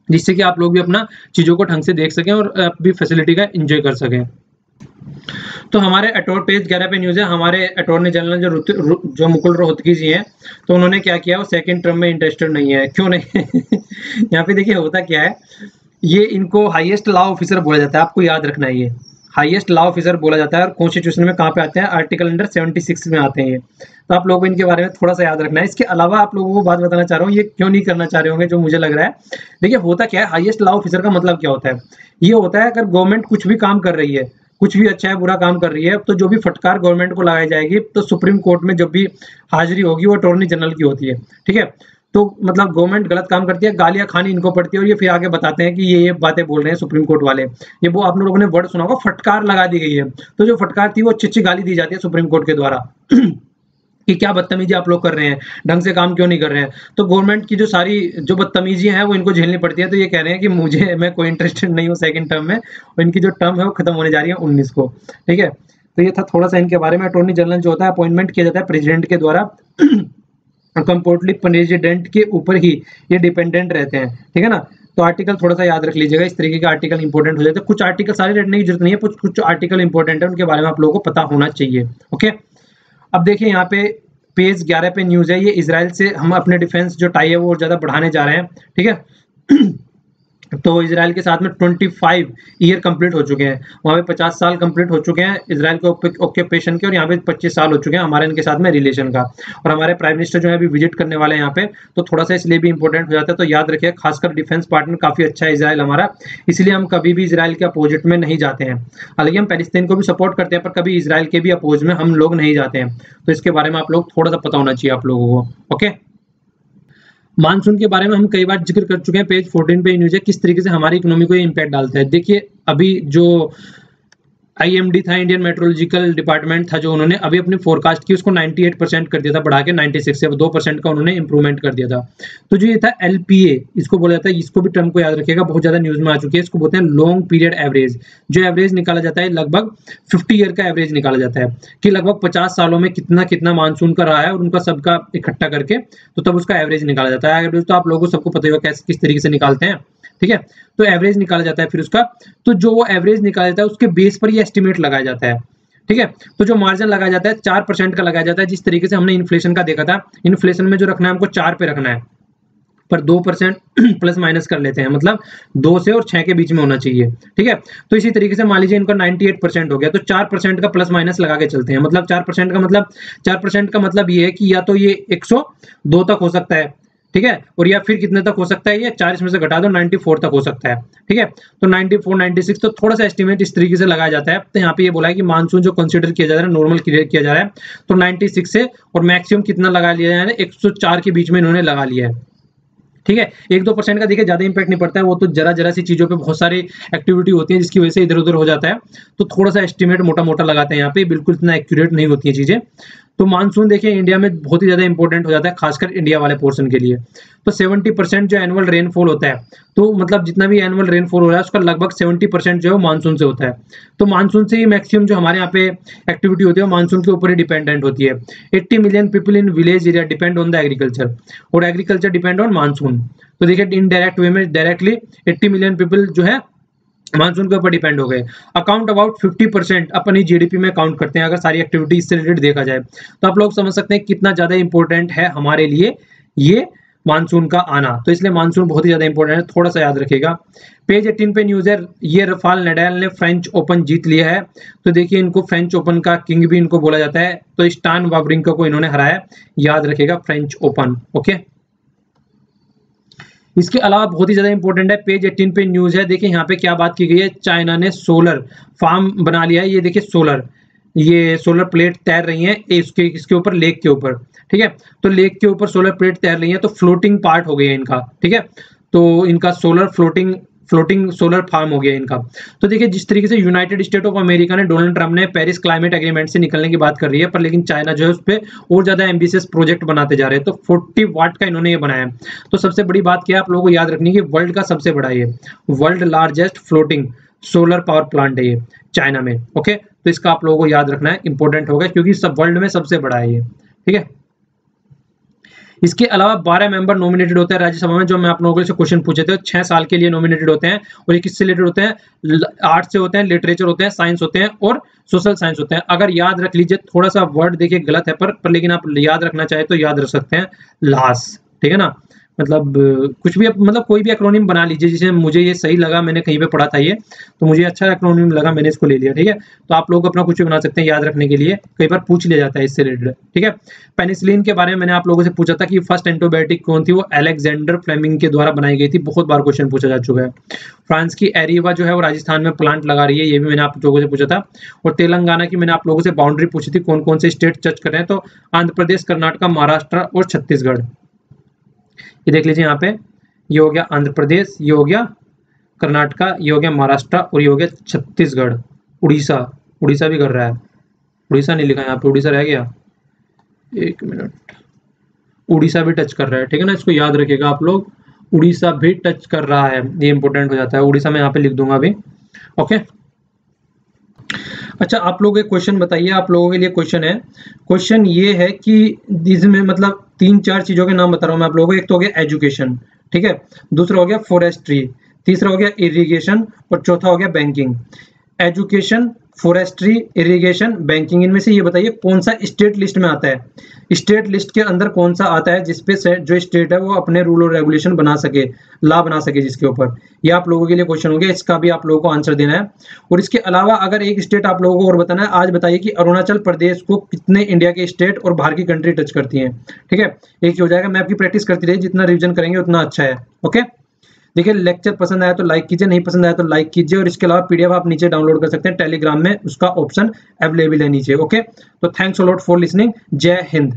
जिससे कि आप लोग भी अपना चीजों को ढंग से देख सकें और भी फैसिलिटी का एंजॉय कर सकें। तो हमारे अटॉर पेज 11 पे न्यूज है, हमारे अटॉर्नी जनरल जो मुकुल रोहतगी जी हैं, तो उन्होंने क्या किया, वो सेकंड टर्म में इंटरेस्टेड नहीं है। क्यों नहीं? यहाँ पे देखिए होता क्या है, ये इनको हाईएस्ट लॉ ऑफिसर बोला जाता है, आपको याद रखना है, ये हाईएस्ट लॉ ऑफिसर बोला जाता है। और कॉन्स्टिट्यूशन में कहाँ पे आते हैं, आर्टिकल नंबर 76 में आते हैं ये। तो आप लोगों को इनके बारे में थोड़ा सा याद रखना है। इसके अलावा आप लोगों को बात बताना चाह रहा हूँ, ये क्यों नहीं करना चाह रहे होंगे, जो मुझे लग रहा है। देखिए होता क्या है, हाईएस्ट लॉ ऑफिसर का मतलब क्या होता है, ये होता है अगर गवर्नमेंट कुछ भी काम कर रही है, कुछ भी अच्छा है बुरा काम कर रही है, तो जो भी फटकार गवर्नमेंट को लगाई जाएगी, तो सुप्रीम कोर्ट में जब भी हाजिरी होगी वो अटॉर्नी जनरल की होती है, ठीक है। तो मतलब गवर्नमेंट गलत काम करती है, गालियां खानी इनको पड़ती है, और ये फिर आगे बताते हैं कि ये बातें बोल रहे हैं सुप्रीम कोर्ट वाले। ये वो आप लोगों ने वर्ड सुना होगा, फटकार लगा दी गई है। तो जो फटकार थी वो अच्छी अच्छी गाली दी जाती है सुप्रीम कोर्ट के द्वारा कि क्या बदतमीजी आप लोग कर रहे हैं, ढंग से काम क्यों नहीं कर रहे हैं। तो गवर्नमेंट की जो सारी जो बदतमीजियां हैं वो इनको झेलनी पड़ती है। तो ये कह रहे हैं कि मैं कोई इंटरेस्टेड नहीं हूँ सेकंड टर्म में, और इनकी जो टर्म है वो खत्म होने जा रही है 19 को, ठीक है। तो ये था थोड़ा सा इनके बारे में। अटॉर्नी जनरल जो होता है अपॉइंटमेंट किया जाता है प्रेसिडेंट के द्वारा, कंप्लीटली प्रेसिडेंट के ऊपर ही ये डिपेंडेंट रहते हैं, ठीक है ना। तो आर्टिकल थोड़ा सा याद रख लीजिएगा, इस तरीके के आर्टिकल इंपॉर्टेंट हो जाते हैं। कुछ आर्टिकल सारे रटने की जरूरत नहीं है, कुछ आर्टिकल इंपॉर्टेंट है, उनके बारे में आप लोगों को पता होना चाहिए। ओके, अब देखिए यहाँ पे पेज 11 पे न्यूज है, ये इजराइल से हम अपने डिफेंस जो टाई है वो ज्यादा बढ़ाने जा रहे हैं, ठीक है। तो इजराइल के साथ में 25 ईयर कंप्लीट हो चुके हैं, वहाँ पे 50 साल कंप्लीट हो चुके हैं इजराइल के ऑक्यूपेशन के, और यहाँ पे 25 साल हो चुके हैं हमारे इनके साथ में रिलेशन का। और हमारे प्राइम मिनिस्टर जो है अभी विजिट करने वाले हैं यहाँ पे, तो थोड़ा सा इसलिए भी इंपॉर्टेंट हो जाता है। तो याद रखिए, खासकर डिफेंस पार्टनर काफी अच्छा है इजराइल हमारा, इसलिए हम कभी भी इजराइल के अपोजिट में नहीं जाते हैं। हालांकि हम पैलेस्तीन को भी सपोर्ट करते हैं, पर कभी इजराइल के भी अपोज में हम लोग नहीं जाते हैं। तो इसके बारे में आप लोग थोड़ा सा पता होना चाहिए आप लोगों को। ओके, मानसून के बारे में हम कई बार जिक्र कर चुके हैं, पेज 14 पे न्यूज है, किस तरीके से हमारी इकोनॉमी को ये इम्पैक्ट डालता है। देखिए अभी जो IMD था, इंडियन मेट्रोलॉजिकल डिपार्टमेंट था, जो उन्होंने अभी अपनी फोरकास्ट की उसको 98% कर दिया था, बढ़ा के 96 से 2% का उन्होंने इंप्रूवमेंट कर दिया था। तो जो ये था LPA, इसको बोला जाता है, इसको भी टर्म को याद रखिएगा, बहुत ज्यादा न्यूज में आ चुकी है। इसको बोलते हैं लॉन्ग पीरियड एवरेज। जो एवरेज निकाला जाता है लगभग 50 ईयर का एवरेज निकाला जाता है, कि लगभग 50 सालों में कितना कितना मानसून का रहा है, और उनका सबका इकट्ठा करके तो तब उसका एवरेज निकाला जाता है। एवरेज तो आप लोगों को सबको पता होगा कैसे किस तरीके से निकालते हैं, ठीक है। तो एवरेज निकाला जाता है फिर उसका, तो जो वो एवरेज निकाला जाता है उसके बेस पर ये एस्टिमेट लगाया जाता है, ठीक है। तो जो मार्जिन लगाया जाता है 4% का लगाया जाता है, जिस तरीके से हमने इन्फ्लेशन का देखा था। इन्फ्लेशन में जो रखना है हमको 4 पे रखना है, पर 2% प्लस माइनस कर लेते हैं, मतलब 2 से और 6 के बीच में होना चाहिए, ठीक है। तो इसी तरीके से मान लीजिए इनका 98% हो गया, तो 4% का प्लस माइनस लगा के चलते हैं। मतलब 4% का मतलब ये है कि या तो ये 102 तक हो सकता है, ठीक है, और या फिर कितने तक हो सकता है, ये 40 में से घटा दो 94 तक हो सकता है। ठीक है, तो 94 96 तो थोड़ा सा एस्टिमेट इस तरीके से लगाया जाता है। तो यहाँ पे ये बोला है कि मानसून जो कंसीडर किया जा रहा है, नॉर्मल किया जा रहा है, तो 96 से और मैक्सिमम कितना लगा लिया जा रहा है, 104 के बीच में इन्होंने लगा लिया है। ठीक है, 1-2% का देखिए ज्यादा इंपैक्ट नहीं पड़ता है, वो तो जरा सी चीजों पे बहुत सारी एक्टिविटी होती है जिसकी वजह से इधर उधर हो जाता है, तो थोड़ा सा एस्टिमेट मोटा मोटा लगाते हैं यहाँ पे, बिल्कुल इतना एक्यूरेट नहीं होती है चीजें। तो मानसून देखिए इंडिया में बहुत ही ज्यादा इंपॉर्टेंट हो जाता है, खासकर इंडिया वाले पोर्शन के लिए। तो 70% जो एनुअल रेनफॉल होता है, तो मतलब जितना भी एनुअल रेनफॉल हो रहा है उसका लगभग 70% जो है मानसून से होता है। तो मानसून से ही मैक्सिमम जो हमारे यहाँ पे एक्टिविटी होती है वो मानसून के ऊपर ही डिपेंडेंट होती है। 80 million people in village area depend on the agriculture, और एग्रीकल्चर डिपेंड ऑन मानसून। तो देखिए इनडायरेक्ट वे में डायरेक्टली 80 मिलियन पीपल जो है मानसून के ऊपर डिपेंड हो गए। अकाउंट अबाउट 50% अपनी जीडीपी में काउंट करते हैं, अगर सारी एक्टिविटी इससे रिलेटेड देखा जाए तो आप लोग समझ सकते हैं कितना ज्यादा इंपॉर्टेंट है हमारे लिए ये मानसून का आना। तो इसलिए मानसून बहुत ही ज्यादा इंपॉर्टेंट है, थोड़ा सा याद रखिएगा। पेज 18 पे न्यूज है, ये राफेल नडाल ने फ्रेंच ओपन जीत लिया है। तो देखिए इनको फ्रेंच ओपन का किंग भी इनको बोला जाता है, तो स्टान वावरिंका को इन्होंने हराया, याद रखिएगा फ्रेंच ओपन। ओके, इसके अलावा बहुत ही ज्यादा इंपॉर्टेंट है, पेज 18 पे न्यूज है। देखिए यहाँ पे क्या बात की गई है, चाइना ने सोलर फार्म बना लिया है। ये देखिए ये सोलर प्लेट तैर रही है इसके ऊपर, लेक के ऊपर। ठीक है, तो लेक के ऊपर सोलर प्लेट तैर रही है, तो फ्लोटिंग पार्ट हो गया इनका। ठीक है, तो इनका सोलर फ्लोटिंग सोलर फार्म हो गया इनका। तो देखिए जिस तरीके से यूनाइटेड स्टेट ऑफ अमेरिका ने, डोनाल्ड ट्रंप ने पेरिस क्लाइमेट एग्रीमेंट से निकलने की बात कर रही है, पर लेकिन चाइना जो है उस पर और ज्यादा एम्बिशियस प्रोजेक्ट बनाते जा रहे हैं। तो 40 वाट का इन्होंने ये बनाया है। तो सबसे बड़ी बात क्या है आप लोगों को याद रखनी है कि वर्ल्ड का सबसे बड़ा ये world largest floating solar power plant है ये चाइना में। ओके, तो इसका आप लोगों को याद रखना है, इंपॉर्टेंट होगा क्योंकि सब वर्ल्ड में सबसे बड़ा है ये। ठीक है, इसके अलावा 12 मेंबर नॉमिनेटेड होते हैं राज्यसभा में, जो मैं आप लोगों से क्वेश्चन पूछे थे, 6 साल के लिए नॉमिनेटेड होते हैं। और ये किससे रिलेटेड होते हैं, आर्ट से होते हैं, लिटरेचर होते हैं, साइंस होते हैं और सोशल साइंस होते हैं। अगर याद रख लीजिए, थोड़ा सा वर्ड देखिए गलत है पर लेकिन आप याद रखना चाहे तो याद रख सकते हैं, लास। ठीक है ना, मतलब कुछ भी मतलब कोई भी एक्रोनिम बना लीजिए, जिसे मुझे ये सही लगा, मैंने कहीं पे पढ़ा था ये, तो मुझे अच्छा एक्रोनिम लगा, मैंने इसको ले लिया। ठीक है, तो आप लोग अपना कुछ भी बना सकते हैं याद रखने के लिए, कई बार पूछ लिया जाता है इससे रिलेटेड। ठीक है, पेनिसिलिन के बारे में मैंने आप लोगों से पूछा था कि फर्स्ट एंटीबायोटिक कौन थी, वो अलेक्जेंडर फ्लेमिंग के द्वारा बनाई गई थी, बहुत बार क्वेश्चन पूछा जा चुका है। फ्रांस की एरिवा जो है वो राजस्थान में प्लांट लगा रही है, ये भी मैंने आप लोगों से पूछा था। और तेलंगाना की मैंने आप लोगों से बाउंड्री पूछी थी, कौन कौन से स्टेट टच कर रहे हैं, तो आंध्र प्रदेश, कर्नाटक, महाराष्ट्र और छत्तीसगढ़। ये देख लीजिए यहाँ पे, ये हो गया आंध्र प्रदेश, ये हो गया कर्नाटका, ये हो गया महाराष्ट्र और ये हो गया छत्तीसगढ़। उड़ीसा भी कर रहा है, उड़ीसा नहीं लिखा यहाँ पे, उड़ीसा रह गया, एक मिनट, उड़ीसा भी टच कर रहा है। ठीक है ना, इसको याद रखिएगा आप लोग, उड़ीसा भी टच कर रहा है, ये इंपॉर्टेंट हो जाता है। उड़ीसा में यहाँ पे लिख दूंगा अभी। ओके, अच्छा आप लोग एक क्वेश्चन बताइए, आप लोगों के लिए क्वेश्चन है। क्वेश्चन ये है कि इसमें मतलब 3-4 चीजों के नाम बता रहा हूँ मैं आप लोगों को। एक तो हो गया एजुकेशन, ठीक है, दूसरा हो गया फॉरेस्ट्री, तीसरा हो गया इरिगेशन और चौथा हो गया banking. Education, forestry, irrigation, banking, इनमें से ये बताइए कौन सा स्टेट लिस्ट में आता है, स्टेट लिस्ट के अंदर कौन सा आता है जिसपे जो स्टेट है वो अपने रूल और रेगुलेशन बना सके, लॉ बना सके जिसके ऊपर। ये आप लोगों के लिए क्वेश्चन हो गया, इसका भी आप लोगों को आंसर देना है। और इसके अलावा अगर एक स्टेट आप लोगों को और बताना है, आज बताइए कि अरुणाचल प्रदेश को कितने इंडिया के स्टेट और बाहर की कंट्री टच करती हैं। ठीक है, एक ही हो जाएगा, मैं आपकी प्रैक्टिस करती रही, जितना रिविजन करेंगे उतना अच्छा है। ओके, देखिए लेक्चर पसंद आया तो लाइक कीजिए, नहीं पसंद आया तो लाइक कीजिए। और इसके अलावा पीडीएफ आप नीचे डाउनलोड कर सकते हैं टेलीग्राम में, उसका ऑप्शन अवेलेबल है नीचे। ओके, तो thanks a lot for listening, जय हिंद।